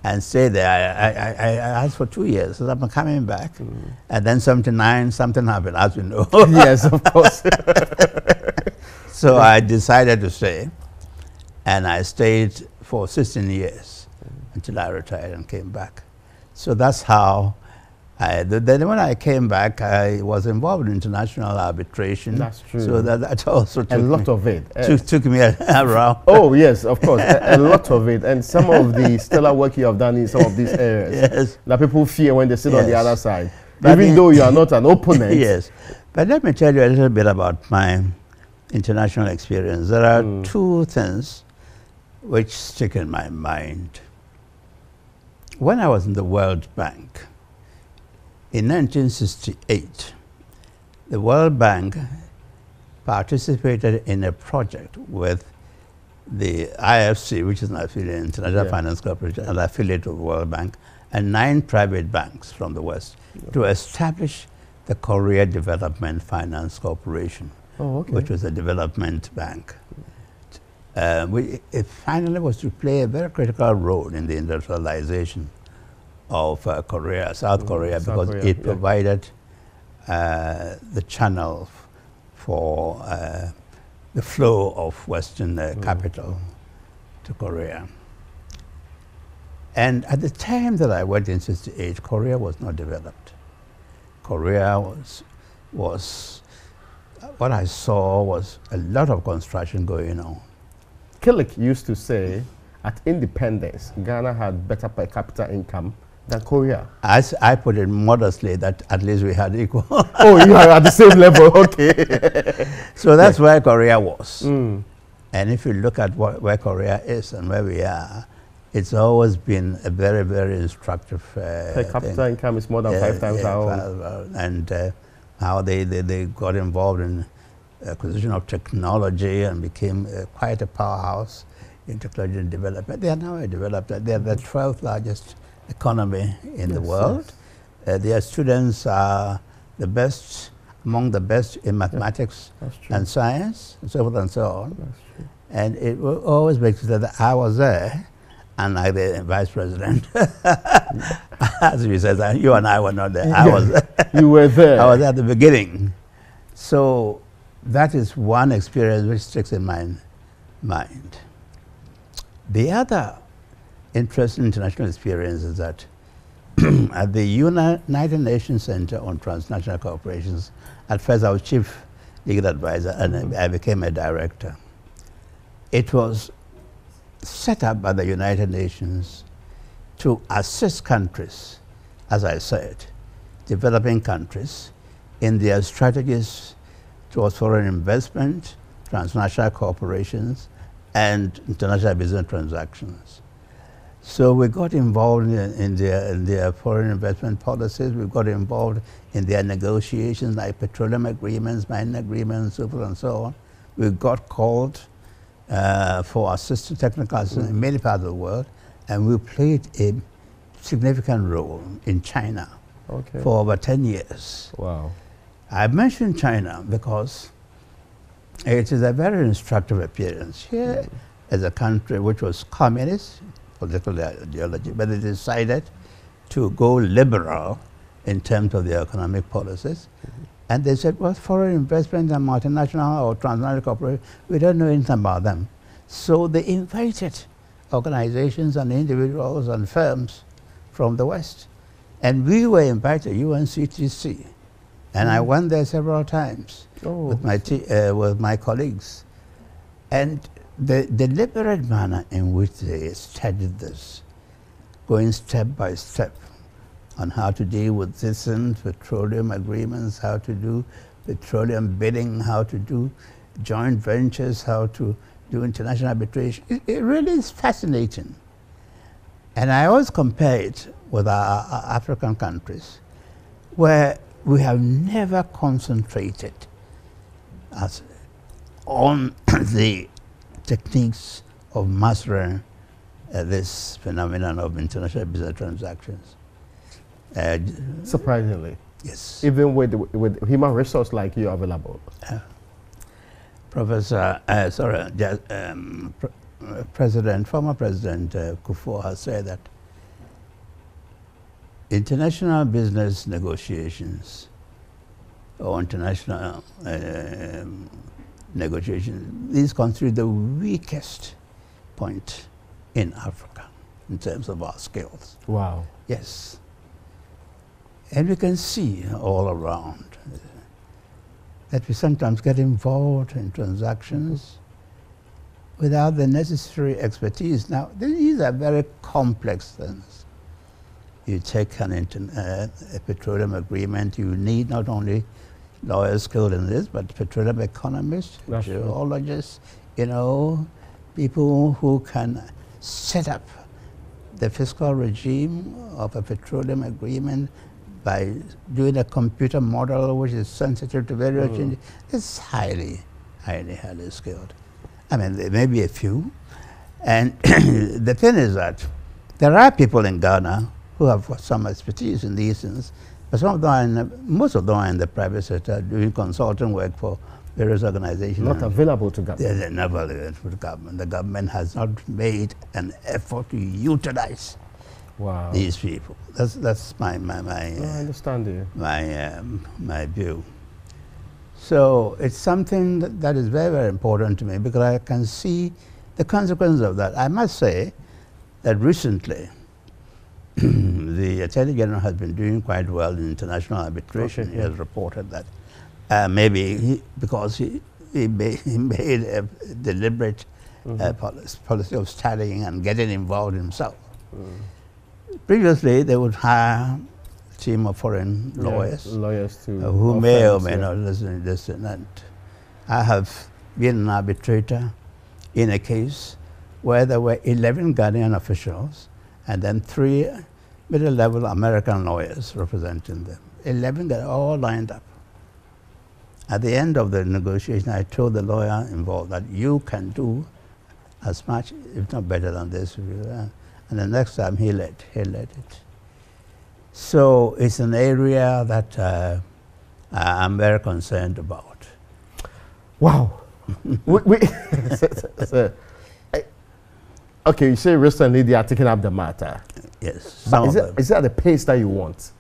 and stayed there. I asked for 2 years, so I'm coming back. And then 79, something happened, as you know. Yes, of course. So I decided to stay. And I stayed for 16 years until I retired and came back. So that's how then when I came back, I was involved in international arbitration. That's true. So that also took a lot of it. Took me around. Oh, yes, of course. A lot of it. And some of the stellar work you have done in some of these areas Yes. that people fear when they sit on the Yes. other side. But Even though you are not an opponent. Yes. But let me tell you a little bit about my international experience. There are two things which stick in my mind. When I was in the World Bank, in 1968, the World Bank participated in a project with the IFC, which is an affiliate, International Finance Corporation, an affiliate of the World Bank, and 9 private banks from the West to establish the Korea Development Finance Corporation, which was a development bank. It finally was to play a very critical role in the industrialization of Korea, South Korea, because it provided the channel for the flow of Western capital to Korea. And at the time that I went in 68, Korea was not developed. Korea was what I saw was a lot of construction going on. Killick used to say, at independence, Ghana had better per capita income than Korea. As I put it modestly, that at least we had equal. Oh, you are at the same level, okay. So that's where Korea was. And if you look at where Korea is and where we are, it's always been a very, very instructive Per capita income is more than 5 times our own. And how they got involved in acquisition of technology and became quite a powerhouse in technology and development. They are now a developer. They are the 12th largest economy in the world. Their students are the best, among the best in mathematics and science, and so forth and so on. And it will always make sure that I was there, and like the vice president, as you said, you and I were not there. I was there. You were there. I was at the beginning. So that is one experience which sticks in my mind. The other interesting international experience is that at the United Nations Center on Transnational Corporations, at first I was chief legal advisor and I became a director. It was set up by the United Nations to assist countries, as I said, developing countries, in their strategies towards foreign investment, transnational corporations, and international business transactions. So we got involved in their foreign investment policies. We got involved in their negotiations, like petroleum agreements, mining agreements, so forth and so on. We got called for assistance, technical assistance in many parts of the world, and we played a significant role in China for over 10 years. Wow. I mentioned China because it is a very instructive appearance. Here is a country which was communist, political ideology, but it decided to go liberal in terms of their economic policies. And they said, well, foreign investment and multinational or transnational corporations, we don't know anything about them. So they invited organizations and individuals and firms from the West. And we were invited, UNCTC. And I went there several times with my colleagues. And the deliberate manner in which they studied this, going step by step on how to deal with distant petroleum agreements, how to do petroleum bidding, how to do joint ventures, how to do international arbitration. It really is fascinating. And I always compare it with our African countries, where we have never concentrated on the techniques of mastering this phenomenon of international business transactions. Surprisingly. Yes. Even with human resource like you available. Former President Kufuor has said that international business negotiations or international negotiations, these constitute the weakest point in Africa in terms of our skills. Wow. Yes. And we can see all around that we sometimes get involved in transactions without the necessary expertise. Now, these are very complex things. You take a petroleum agreement, you need not only lawyers skilled in this, but petroleum economists, geologists, you know, people who can set up the fiscal regime of a petroleum agreement by doing a computer model which is sensitive to various changes. It's highly skilled. I mean, there may be a few. And the thing is that there are people in Ghana who have some expertise in these things, but most of them are in the private sector doing consulting work for various organizations. Not available to government. They're never available to the government. The government has not made an effort to utilize these people. That's my I understand you. my view. So it's something that is very, very important to me because I can see the consequences of that. I must say that recently the Attorney General has been doing quite well in international arbitration. He has reported that maybe because he made a deliberate policy of studying and getting involved himself. Previously, they would hire a team of foreign lawyers who may or may not listen to this and that. I have been an arbitrator in a case where there were 11 Ghanaian officials and then 3 middle-level American lawyers representing them. 11 got all lined up. At the end of the negotiation, I told the lawyer involved that you can do as much, if not better than this. And the next time he led it. So it's an area that I'm very concerned about. Wow. Okay, you say recently they are taking up the matter. Yes. But is that the pace that you want?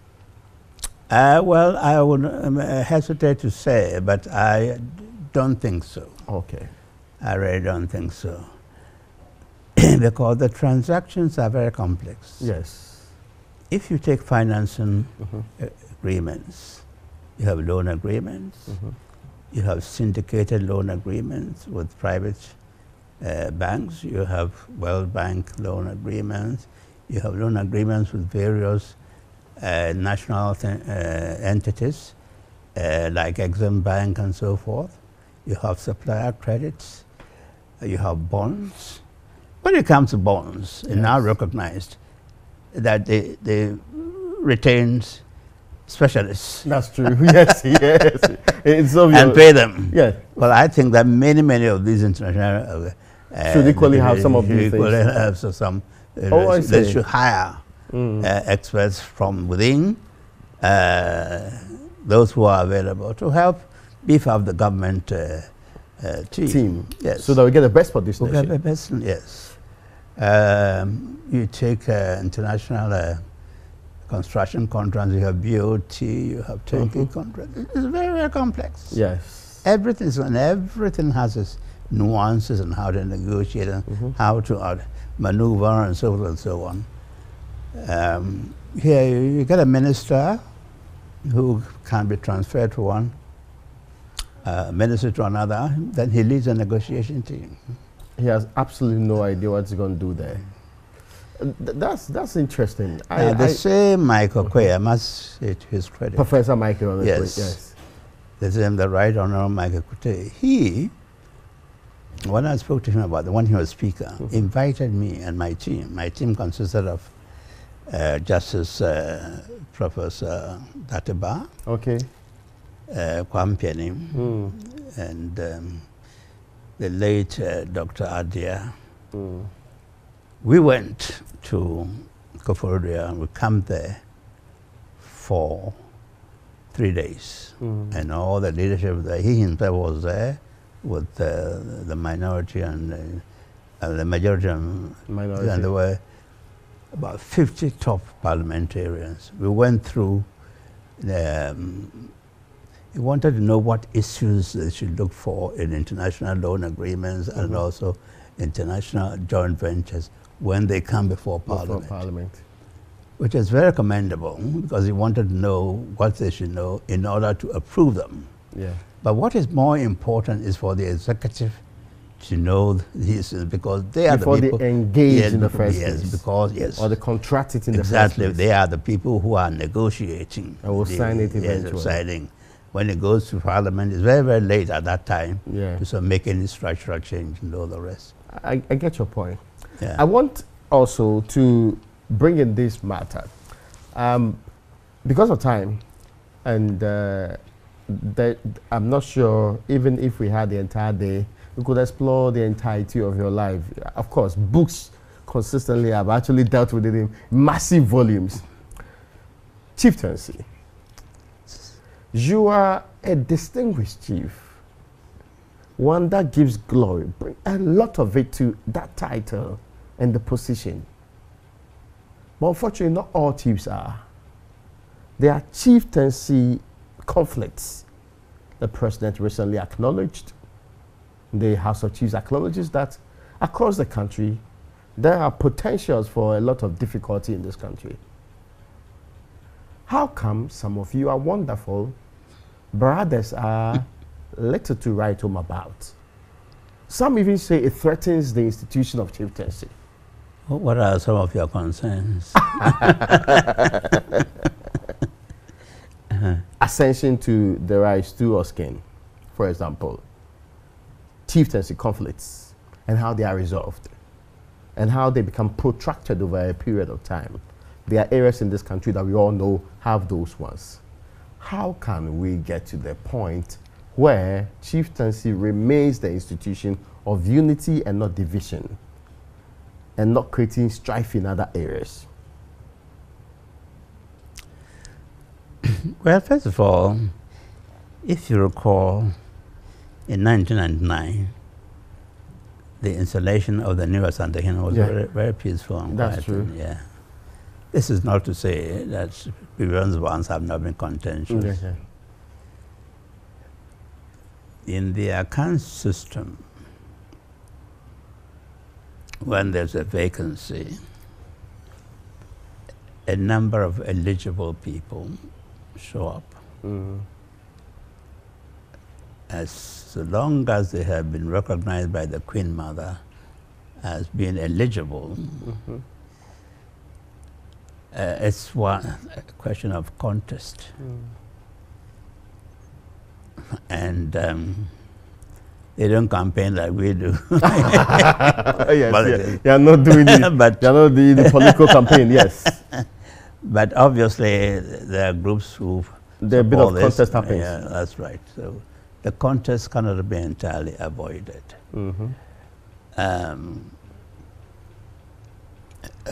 Well, I would hesitate to say, but I don't think so. Okay. I really don't think so. Because the transactions are very complex. Yes. If you take financing agreements, you have loan agreements, you have syndicated loan agreements with private banks, you have World Bank loan agreements, you have loan agreements with various national entities like Exim Bank and so forth. You have supplier credits, you have bonds. when it comes to bonds, it's now recognized that they retains specialists. That's true. Yes, yes. It's obvious. And pay them. Yeah. Well, I think that many of these international should equally have some of these things. Have some. I see. They should hire experts from within, those who are available, to help beef up the government team. Yes. So that we get the best for this we nation. get the best, yes. You take international construction contracts, you have BOT, you have turnkey contracts. It's very, very complex. Yes. Everything has its nuances and how to negotiate and how to maneuver and so forth and so on. Here you get a minister who can be transferred to one minister to another, then he leads a negotiation team. He has absolutely no idea what he's going to do there. That's interesting. The same Michael Quay, I must say to his credit. Professor Michael, yes. The same, the Right Honorable Michael Quay. He, when I spoke to him about when he was Speaker, invited me and my team. My team consisted of Justice Professor Dateba, Kwam Pianim, and the late Dr. Adia. We went to Koforidua and we camped there for 3 days. And all the leadership there, he himself was there with the minority and the majority minority. And there were about 50 top parliamentarians. We went through, he wanted to know what issues they should look for in international loan agreements and also international joint ventures when they come before Parliament. Which is very commendable because he wanted to know what they should know in order to approve them. Yeah. But what is more important is for the executive to know these, because they are before the people they engage in the first place. Because or they contract it in the first exactly, place. they are the people who are negotiating. And will sign it eventually. Signing. When it goes to Parliament, it's very, very late at that time to sort of make any structural change and all the rest. I get your point. Yeah. I want also to bring in this matter. Because of time, and I'm not sure, even if we had the entire day, we could explore the entirety of your life. Of course, books consistently have actually dealt with it in massive volumes. Chieftaincy. You are a distinguished chief, one that gives glory, bring a lot of it to that title and the position. But unfortunately, not all chiefs are. There are chieftaincy conflicts. The president recently acknowledged, the House of Chiefs acknowledges that across the country, there are potentials for a lot of difficulty in this country. How come some of you are wonderful, but others are little to write home about? Some even say it threatens the institution of chieftaincy. What are some of your concerns? Ascension to the rise to or skin, for example. Chieftaincy conflicts and how they are resolved and how they become protracted over a period of time. There are areas in this country that we all know have those ones. How can we get to the point where chieftaincy remains the institution of unity and not division, and not creating strife in other areas? Well, first of all, if you recall, in 1999, the installation of the new Asante was very, very peaceful and quiet. That's true. Yeah. This is not to say that previous ones have not been contentious. In the account system, when there's a vacancy, a number of eligible people show up. As long as they have been recognized by the Queen Mother as being eligible, it's a question of contest. And They don't campaign like we do. Yes, they are not doing it. But they are not doing the political campaign. Yes. But obviously, there are groups who There a bit of support this. contest happens. Yeah, that's right. So the contest cannot be entirely avoided.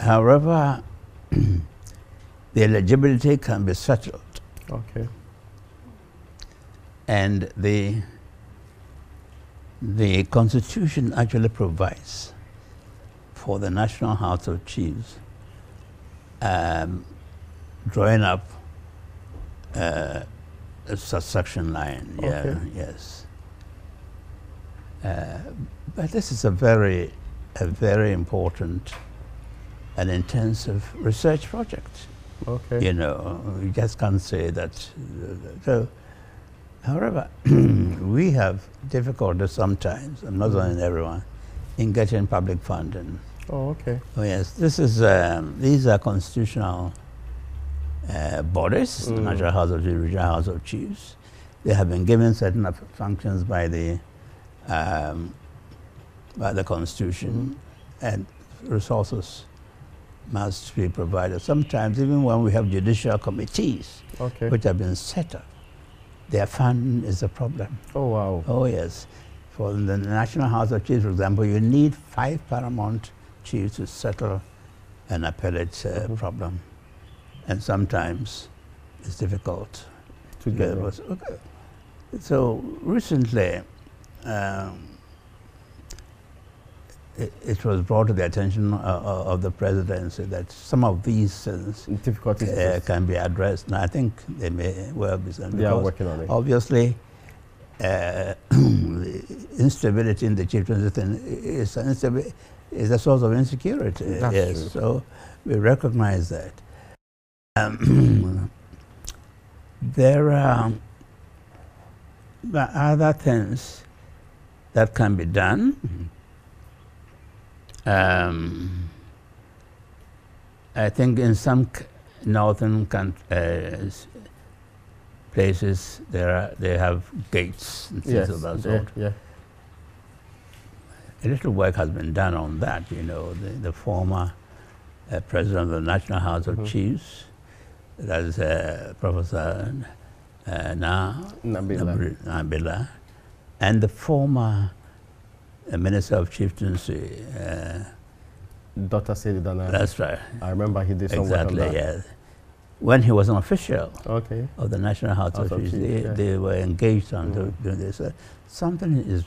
However, the eligibility can be settled. Okay. And the Constitution actually provides for the National House of Chiefs drawing up a succession line. Okay. Yeah, yes. But this is a very important and intensive research project. Okay. You know, you just can't say that. So, however, we have difficulties sometimes, and not only everyone, in getting public funding. Oh, okay. Oh yes, this is these are constitutional bodies, the National House of Chiefs, Regional House of Chiefs. They have been given certain functions by the Constitution, and resources must be provided. Sometimes, even when we have judicial committees, Okay. which have been set up, their funding is a problem. Oh, wow. Oh yes. For the National House of Chiefs, for example, you need 5 paramount chiefs to settle an appellate problem. And sometimes it's difficult To get it. Okay. So recently, it was brought to the attention of the presidency that some of these Difficulties. can be addressed. And I think they may well be done. They are working on it. Obviously, instability in the chieftaincy is a source of insecurity. That's yes, true. so we recognize that. There are other things that can be done. I think in some northern places they have gates and things of that sort. Yeah. A little work has been done on that. You know, the former president of the National House of Chiefs, that is Professor Nabila, and the former Minister of Chieftaincy, Dr.S.K.B. That's right. I remember he did some work on that. Yeah. When he was an official Okay. of the National House of Chiefs, they were engaged on doing this. Something is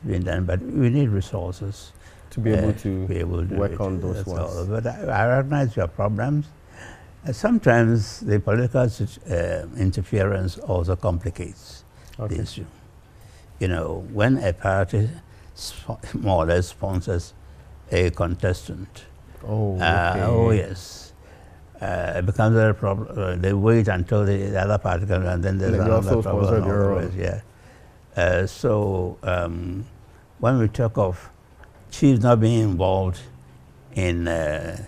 being done, but we need resources To be able to do work it. on those That's ones. all. But I recognize your problems. Sometimes the political interference also complicates the issue. You know, when a party more or less sponsors a contestant, Oh, okay. oh yes, it becomes a problem. They wait until the other party comes, and then there's another problem. Yeah. So when we talk of chiefs not being involved in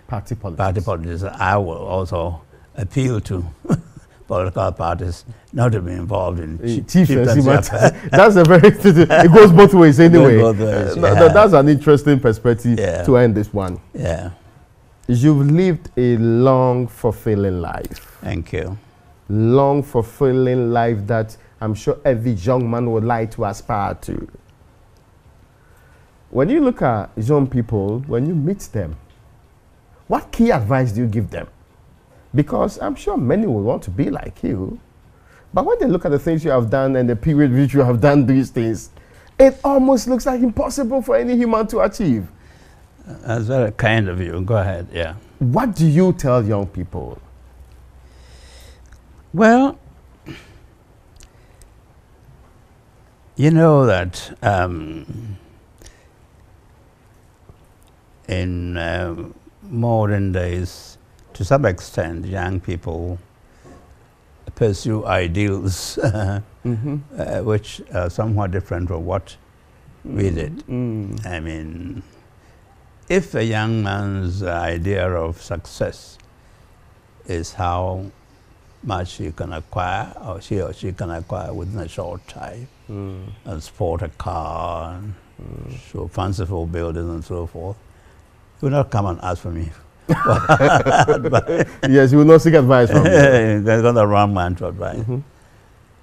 Party politics, I will also appeal to political parties not to be involved in chieftaincy matters. That's a very it goes both ways anyway. That's an interesting perspective to end this one. Yeah. You've lived a long, fulfilling life. Thank you. Long, fulfilling life that I'm sure every young man would like to aspire to. When you look at young people, when you meet them, what key advice do you give them? Because I'm sure many will want to be like you. But when they look at the things you have done and the period which you have done these things, it almost looks like impossible for any human to achieve. That's very kind of you. Go ahead, yeah. What do you tell young people? Well, you know that in modern days, to some extent, young people pursue ideals which are somewhat different from what we did. I mean, if a young man's idea of success is how much you can acquire, or she can acquire within a short time, and sport a car, and show fanciful buildings and so forth. You will not come and ask for me. Yes, you will not seek advice from me. You're not the wrong man to advise.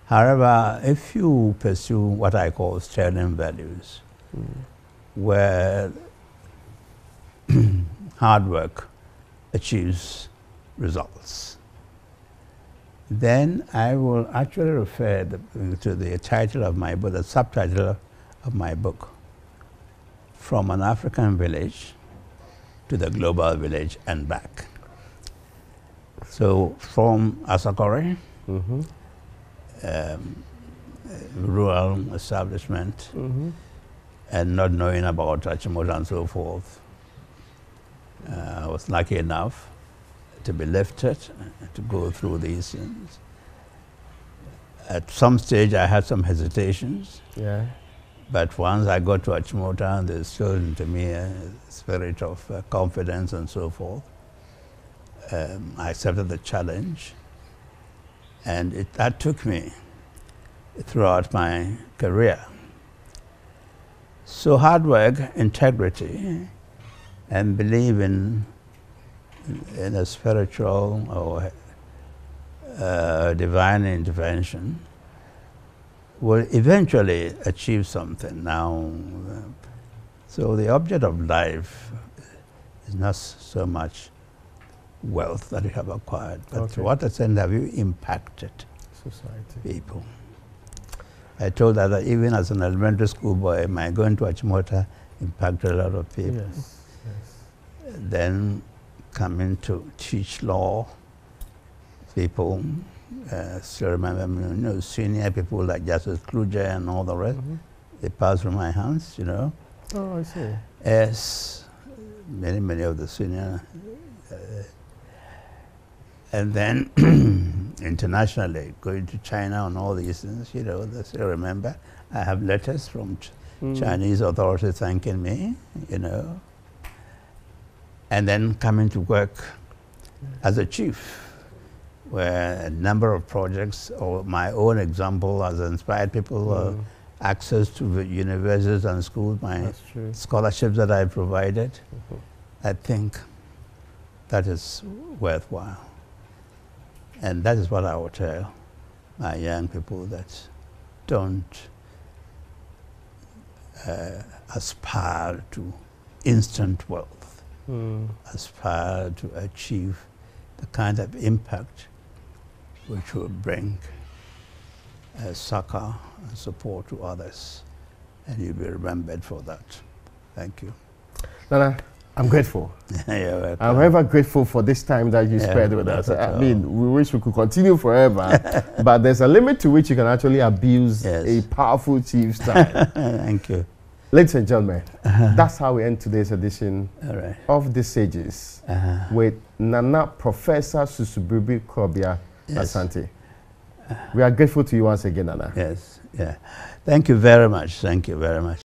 However, if you pursue what I call sterling values, where hard work achieves results, then I will actually refer to the title of my book, the subtitle of my book, From an African Village to the Global Village and Back. So from Asakore, rural establishment, and not knowing about Achimota and so forth, I was lucky enough to be lifted, to go through these things. At some stage I had some hesitations, but once I got to Achimota, they instilled into me a spirit of confidence and so forth. I accepted the challenge, and that took me throughout my career. So hard work, integrity, and believe in a spiritual or divine intervention will eventually achieve something. Now, so the object of life is not so much wealth that you have acquired, but to what extent have you impacted society, people? I told her that even as an elementary school boy, my going to Achimota impacted a lot of people. Yes. Then coming to teach law, people still remember, senior people like Justice Kluge and all the rest. They passed through my hands, Oh, I see. Yes, many of the senior. And then internationally, going to China and all these things, they still remember. I have letters from Chinese authorities thanking me, And then coming to work as a chief, where a number of projects, or my own example has inspired people, access to universities and schools, my scholarships that I provided. I think that is worthwhile. And that is what I would tell my young people, that don't aspire to instant wealth. Aspire to achieve the kind of impact which will bring succor and support to others, and you'll be remembered for that. Thank you. Nana, I'm grateful. You're welcome. I'm ever grateful for this time that you spent with us. I mean, we wish we could continue forever, but there's a limit to which you can actually abuse a powerful chief's time. Thank you. Ladies and gentlemen, that's how we end today's edition of The Sages with Nana Professor S.K.B.Asante. We are grateful to you once again, Nana. Yes, yeah. Thank you very much. Thank you very much.